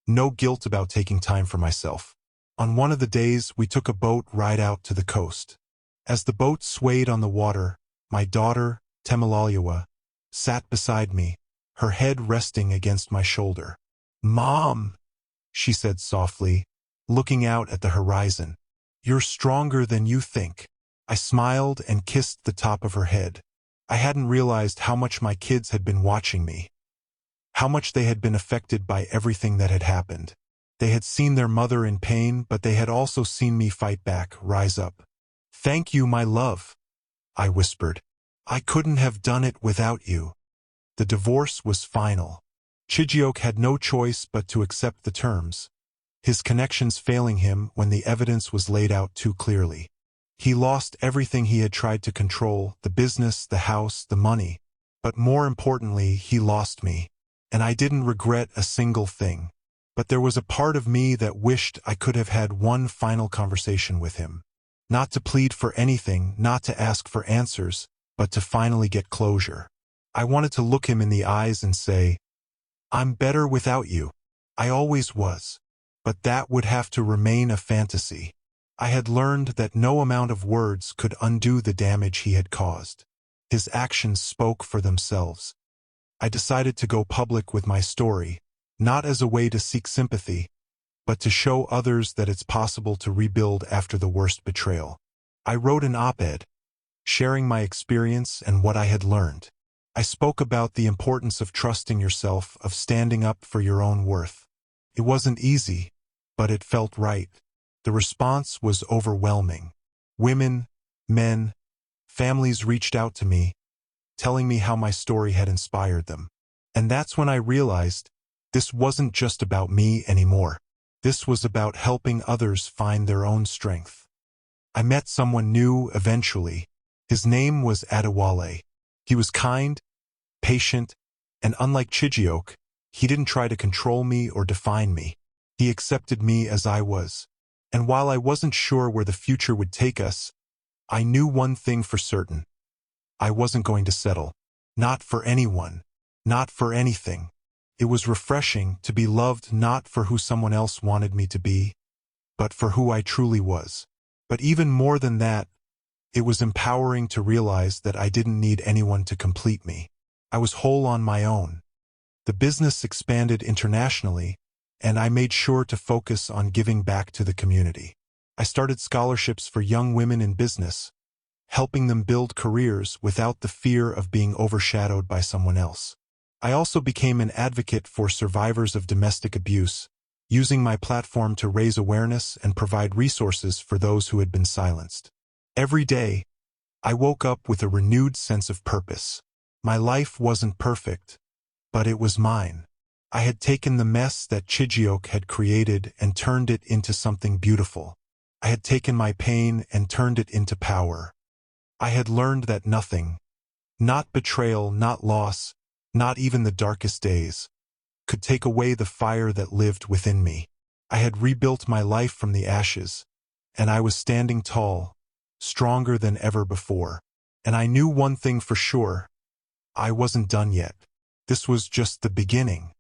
No guilt about taking time for myself. On one of the days, we took a boat ride out to the coast. As the boat swayed on the water, my daughter, Temilaliwa, sat beside me, her head resting against my shoulder. "Mom," she said softly, looking out at the horizon. "You're stronger than you think." I smiled and kissed the top of her head. I hadn't realized how much my kids had been watching me, how much they had been affected by everything that had happened. They had seen their mother in pain, but they had also seen me fight back, rise up. "Thank you, my love," I whispered. "I couldn't have done it without you." The divorce was final. Chijioke had no choice but to accept the terms, his connections failing him when the evidence was laid out too clearly. He lost everything he had tried to control, the business, the house, the money. But more importantly, he lost me. And I didn't regret a single thing. But there was a part of me that wished I could have had one final conversation with him. Not to plead for anything, not to ask for answers, but to finally get closure. I wanted to look him in the eyes and say, "I'm better without you. I always was." But that would have to remain a fantasy. I had learned that no amount of words could undo the damage he had caused. His actions spoke for themselves. I decided to go public with my story, not as a way to seek sympathy, but to show others that it's possible to rebuild after the worst betrayal. I wrote an op-ed, sharing my experience and what I had learned. I spoke about the importance of trusting yourself, of standing up for your own worth. It wasn't easy, but it felt right. The response was overwhelming. Women, men, families reached out to me, telling me how my story had inspired them. And that's when I realized this wasn't just about me anymore. This was about helping others find their own strength. I met someone new eventually. His name was Adewale. He was kind, patient, and unlike Chijioke, he didn't try to control me or define me. He accepted me as I was. And while I wasn't sure where the future would take us, I knew one thing for certain. I wasn't going to settle. Not for anyone. Not for anything. It was refreshing to be loved not for who someone else wanted me to be, but for who I truly was. But even more than that, it was empowering to realize that I didn't need anyone to complete me. I was whole on my own. The business expanded internationally, and I made sure to focus on giving back to the community. I started scholarships for young women in business, helping them build careers without the fear of being overshadowed by someone else. I also became an advocate for survivors of domestic abuse, using my platform to raise awareness and provide resources for those who had been silenced. Every day, I woke up with a renewed sense of purpose. My life wasn't perfect, but it was mine. I had taken the mess that Chijioke had created and turned it into something beautiful. I had taken my pain and turned it into power. I had learned that nothing, not betrayal, not loss, not even the darkest days, could take away the fire that lived within me. I had rebuilt my life from the ashes, and I was standing tall, stronger than ever before. And I knew one thing for sure. I wasn't done yet. This was just the beginning.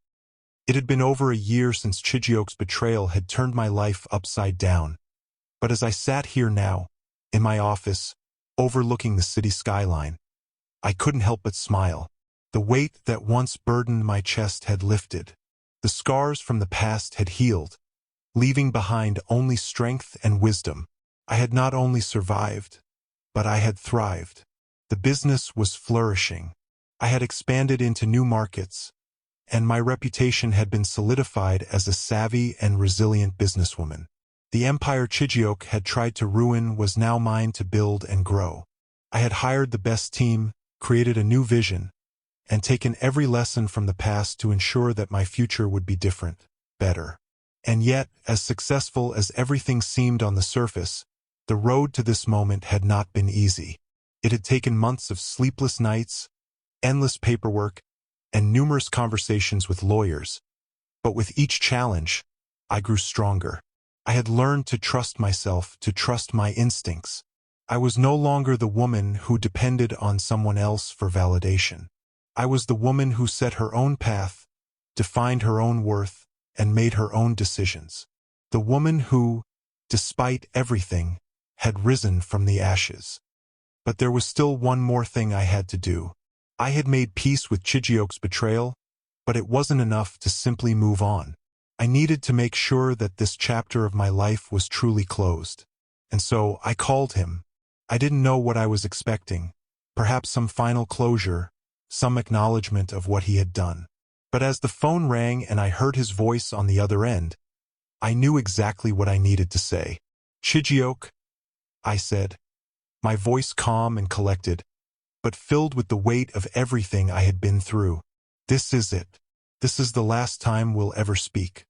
It had been over a year since Chijioke's betrayal had turned my life upside down. But as I sat here now, in my office, overlooking the city skyline, I couldn't help but smile. The weight that once burdened my chest had lifted. The scars from the past had healed, leaving behind only strength and wisdom. I had not only survived, but I had thrived. The business was flourishing. I had expanded into new markets, and my reputation had been solidified as a savvy and resilient businesswoman. The empire Chijioke had tried to ruin was now mine to build and grow. I had hired the best team, created a new vision, and taken every lesson from the past to ensure that my future would be different, better. And yet, as successful as everything seemed on the surface, the road to this moment had not been easy. It had taken months of sleepless nights, endless paperwork, and numerous conversations with lawyers. But with each challenge, I grew stronger. I had learned to trust myself, to trust my instincts. I was no longer the woman who depended on someone else for validation. I was the woman who set her own path, defined her own worth, and made her own decisions. The woman who, despite everything, had risen from the ashes. But there was still one more thing I had to do. I had made peace with Chijioke's betrayal, but it wasn't enough to simply move on. I needed to make sure that this chapter of my life was truly closed. And so I called him. I didn't know what I was expecting. Perhaps some final closure, some acknowledgement of what he had done. But as the phone rang and I heard his voice on the other end, I knew exactly what I needed to say. "Chijioke," I said, my voice calm and collected, but filled with the weight of everything I had been through. "This is it. This is the last time we'll ever speak.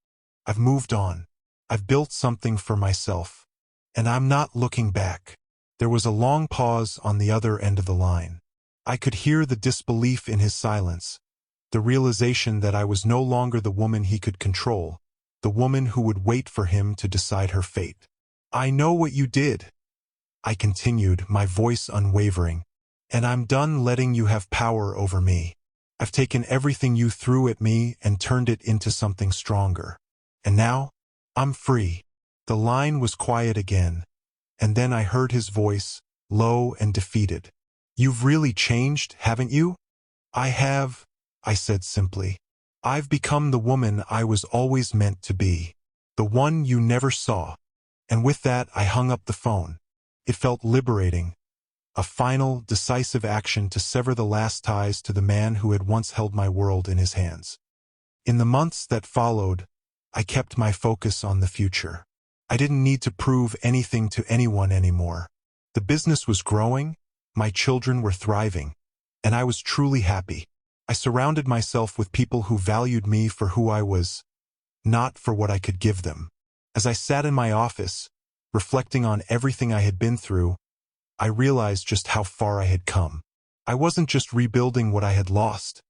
I've moved on. I've built something for myself, and I'm not looking back." There was a long pause on the other end of the line. I could hear the disbelief in his silence, the realization that I was no longer the woman he could control, the woman who would wait for him to decide her fate. "I know what you did," I continued, my voice unwavering, "and I'm done letting you have power over me. I've taken everything you threw at me and turned it into something stronger. And now, I'm free." The line was quiet again, and then I heard his voice, low and defeated. "You've really changed, haven't you?" "I have," I said simply. "I've become the woman I was always meant to be. The one you never saw." And with that, I hung up the phone. It felt liberating. A final, decisive action to sever the last ties to the man who had once held my world in his hands. In the months that followed, I kept my focus on the future. I didn't need to prove anything to anyone anymore. The business was growing, my children were thriving, and I was truly happy. I surrounded myself with people who valued me for who I was, not for what I could give them. As I sat in my office, reflecting on everything I had been through, I realized just how far I had come. I wasn't just rebuilding what I had lost.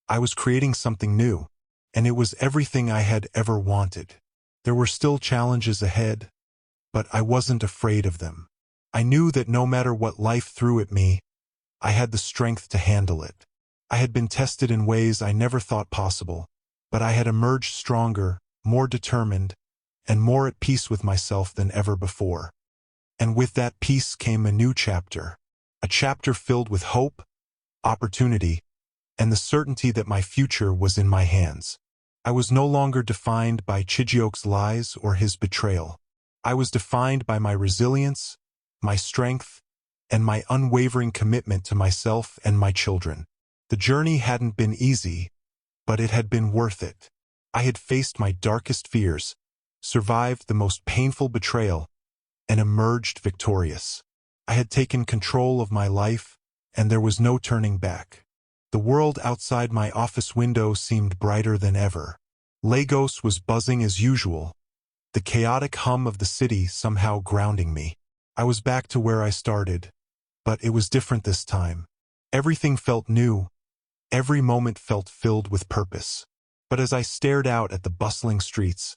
I was creating something new, and it was everything I had ever wanted. There were still challenges ahead, but I wasn't afraid of them. I knew that no matter what life threw at me, I had the strength to handle it. I had been tested in ways I never thought possible, but I had emerged stronger, more determined, and more at peace with myself than ever before. And with that peace came a new chapter, a chapter filled with hope, opportunity, and the certainty that my future was in my hands. I was no longer defined by Chijioke's lies or his betrayal. I was defined by my resilience, my strength, and my unwavering commitment to myself and my children. The journey hadn't been easy, but it had been worth it. I had faced my darkest fears, survived the most painful betrayal, and emerged victorious. I had taken control of my life, and there was no turning back. The world outside my office window seemed brighter than ever. Lagos was buzzing as usual, the chaotic hum of the city somehow grounding me. I was back to where I started, but it was different this time. Everything felt new. Every moment felt filled with purpose. But as I stared out at the bustling streets,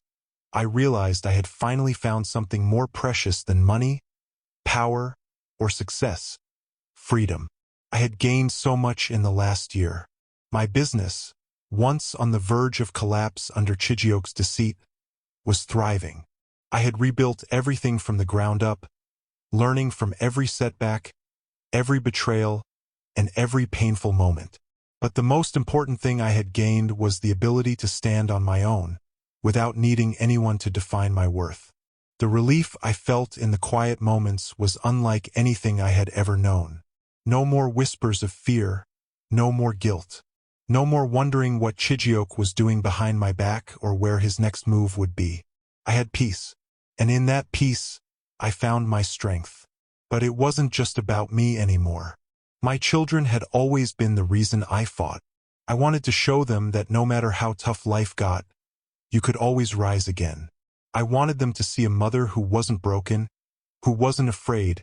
I realized I had finally found something more precious than money, power, or success. Freedom. I had gained so much in the last year. My business, once on the verge of collapse under Chijioke's deceit, was thriving. I had rebuilt everything from the ground up, learning from every setback, every betrayal, and every painful moment. But the most important thing I had gained was the ability to stand on my own, without needing anyone to define my worth. The relief I felt in the quiet moments was unlike anything I had ever known. No more whispers of fear, no more guilt, no more wondering what Chijioke was doing behind my back or where his next move would be. I had peace, and in that peace, I found my strength. But it wasn't just about me anymore. My children had always been the reason I fought. I wanted to show them that no matter how tough life got, you could always rise again. I wanted them to see a mother who wasn't broken, who wasn't afraid,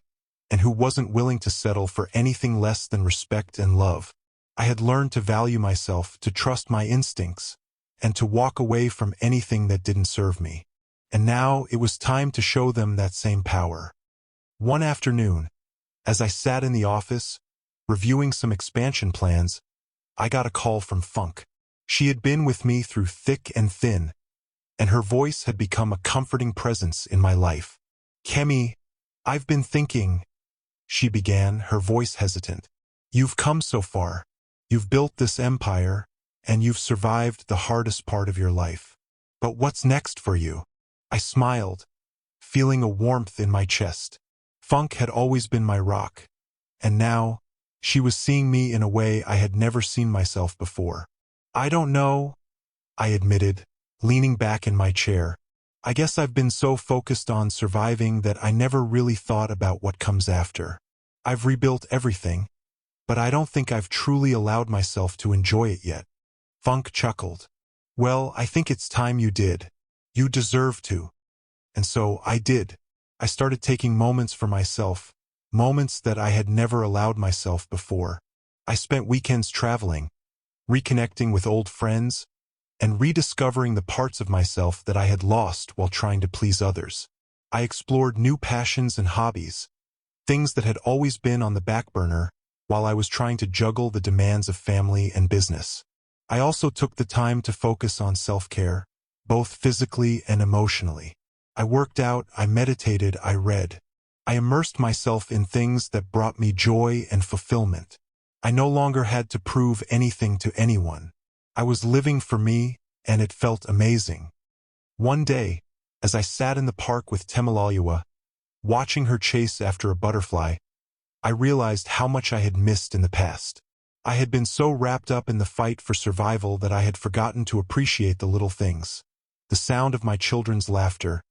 and who wasn't willing to settle for anything less than respect and love. I had learned to value myself, to trust my instincts, and to walk away from anything that didn't serve me. And now it was time to show them that same power. One afternoon, as I sat in the office, reviewing some expansion plans, I got a call from Funk. She had been with me through thick and thin, and her voice had become a comforting presence in my life. "Kemi, I've been thinking," she began, her voice hesitant. "You've come so far. You've built this empire, and you've survived the hardest part of your life. But what's next for you?" I smiled, feeling a warmth in my chest. Funk had always been my rock, and now she was seeing me in a way I had never seen myself before. "I don't know," I admitted, leaning back in my chair. "I guess I've been so focused on surviving that I never really thought about what comes after. I've rebuilt everything, but I don't think I've truly allowed myself to enjoy it yet." Funk chuckled. "Well, I think it's time you did. You deserve to." And so I did. I started taking moments for myself, moments that I had never allowed myself before. I spent weekends traveling, reconnecting with old friends, and rediscovering the parts of myself that I had lost while trying to please others. I explored new passions and hobbies, things that had always been on the back burner while I was trying to juggle the demands of family and business. I also took the time to focus on self-care, both physically and emotionally. I worked out, I meditated, I read. I immersed myself in things that brought me joy and fulfillment. I no longer had to prove anything to anyone. I was living for me, and it felt amazing. One day, as I sat in the park with Temalalyua, watching her chase after a butterfly, I realized how much I had missed in the past. I had been so wrapped up in the fight for survival that I had forgotten to appreciate the little things. The sound of my children's laughter,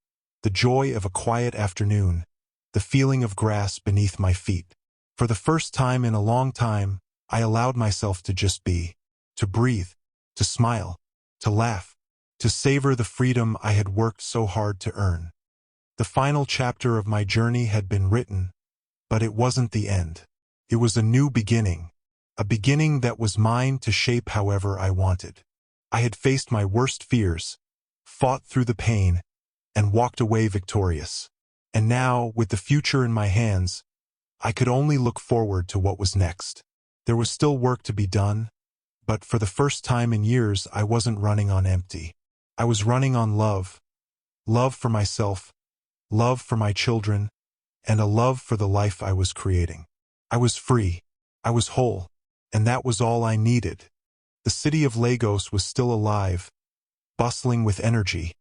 the joy of a quiet afternoon, the feeling of grass beneath my feet. For the first time in a long time, I allowed myself to just be, to breathe, to smile, to laugh, to savor the freedom I had worked so hard to earn. The final chapter of my journey had been written, but it wasn't the end. It was a new beginning, a beginning that was mine to shape however I wanted. I had faced my worst fears, fought through the pain, and walked away victorious. And now, with the future in my hands, I could only look forward to what was next. There was still work to be done, but for the first time in years I wasn't running on empty. I was running on love. Love for myself, love for my children, and a love for the life I was creating. I was free. I was whole. And that was all I needed. The city of Lagos was still alive, bustling with energy,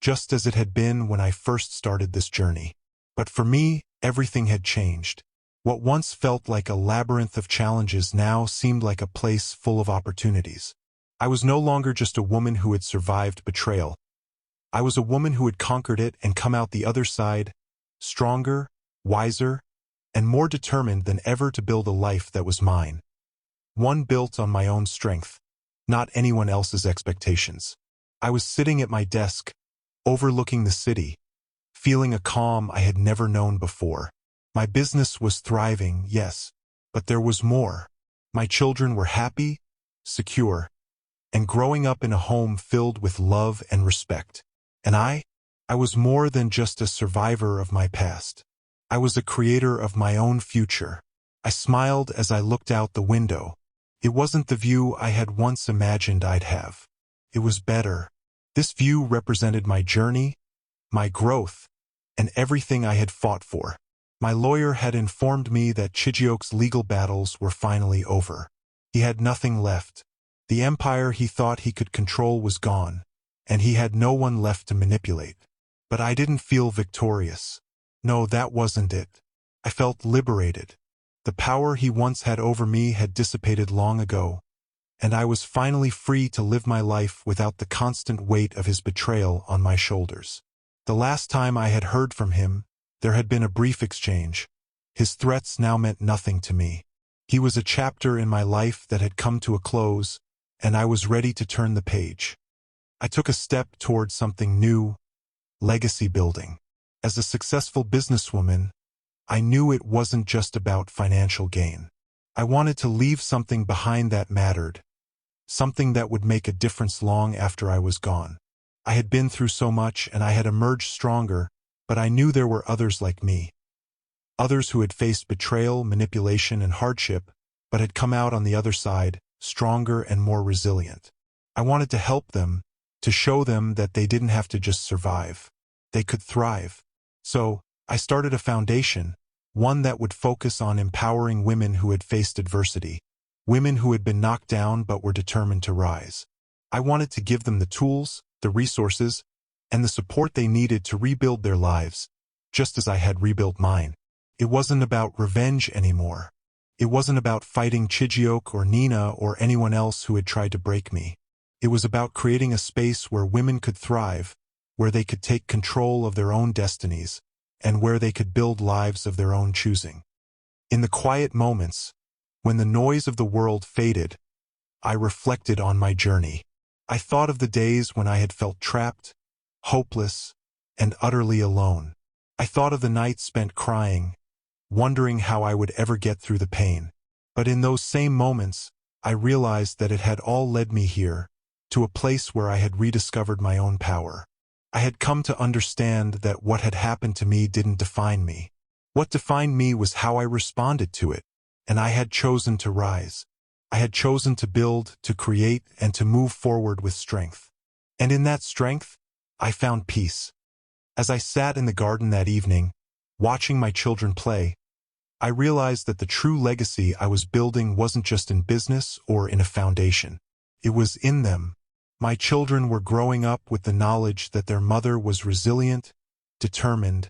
just as it had been when I first started this journey. But for me, everything had changed. What once felt like a labyrinth of challenges now seemed like a place full of opportunities. I was no longer just a woman who had survived betrayal. I was a woman who had conquered it and come out the other side, stronger, wiser, and more determined than ever to build a life that was mine. One built on my own strength, not anyone else's expectations. I was sitting at my desk, overlooking the city, feeling a calm I had never known before. My business was thriving, yes, but there was more. My children were happy, secure, and growing up in a home filled with love and respect. And I was more than just a survivor of my past. I was a creator of my own future. I smiled as I looked out the window. It wasn't the view I had once imagined I'd have. It was better. This view represented my journey, my growth, and everything I had fought for. My lawyer had informed me that Chijioke's legal battles were finally over. He had nothing left. The empire he thought he could control was gone, and he had no one left to manipulate. But I didn't feel victorious. No, that wasn't it. I felt liberated. The power he once had over me had dissipated long ago, and I was finally free to live my life without the constant weight of his betrayal on my shoulders. The last time I had heard from him, there had been a brief exchange. His threats now meant nothing to me. He was a chapter in my life that had come to a close, and I was ready to turn the page. I took a step toward something new, legacy building. As a successful businesswoman, I knew it wasn't just about financial gain. I wanted to leave something behind that mattered, something that would make a difference long after I was gone. I had been through so much and I had emerged stronger, but I knew there were others like me. Others who had faced betrayal, manipulation, and hardship, but had come out on the other side, stronger and more resilient. I wanted to help them, to show them that they didn't have to just survive. They could thrive. So, I started a foundation, one that would focus on empowering women who had faced adversity, women who had been knocked down but were determined to rise. I wanted to give them the tools, the resources, and the support they needed to rebuild their lives, just as I had rebuilt mine. It wasn't about revenge anymore. It wasn't about fighting Chijioke or Nina or anyone else who had tried to break me. It was about creating a space where women could thrive, where they could take control of their own destinies, and where they could build lives of their own choosing. In the quiet moments, when the noise of the world faded, I reflected on my journey. I thought of the days when I had felt trapped, hopeless, and utterly alone. I thought of the nights spent crying, wondering how I would ever get through the pain. But in those same moments, I realized that it had all led me here, to a place where I had rediscovered my own power. I had come to understand that what had happened to me didn't define me. What defined me was how I responded to it, and I had chosen to rise. I had chosen to build, to create, and to move forward with strength. And in that strength, I found peace. As I sat in the garden that evening, watching my children play, I realized that the true legacy I was building wasn't just in business or in a foundation. It was in them. My children were growing up with the knowledge that their mother was resilient, determined,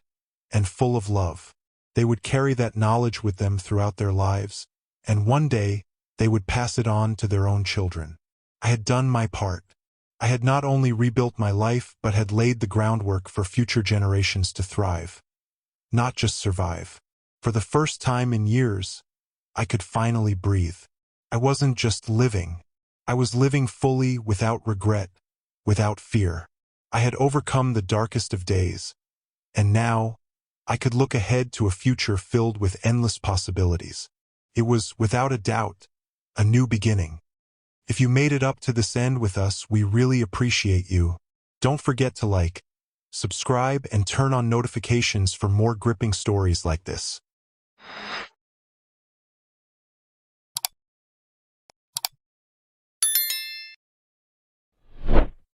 and full of love. They would carry that knowledge with them throughout their lives, and one day, they would pass it on to their own children. I had done my part. I had not only rebuilt my life, but had laid the groundwork for future generations to thrive, not just survive. For the first time in years, I could finally breathe. I wasn't just living. I was living fully, without regret, without fear. I had overcome the darkest of days, and now, I could look ahead to a future filled with endless possibilities. It was, without a doubt, a new beginning. If you made it up to this end with us, we really appreciate you. Don't forget to like, subscribe, and turn on notifications for more gripping stories like this.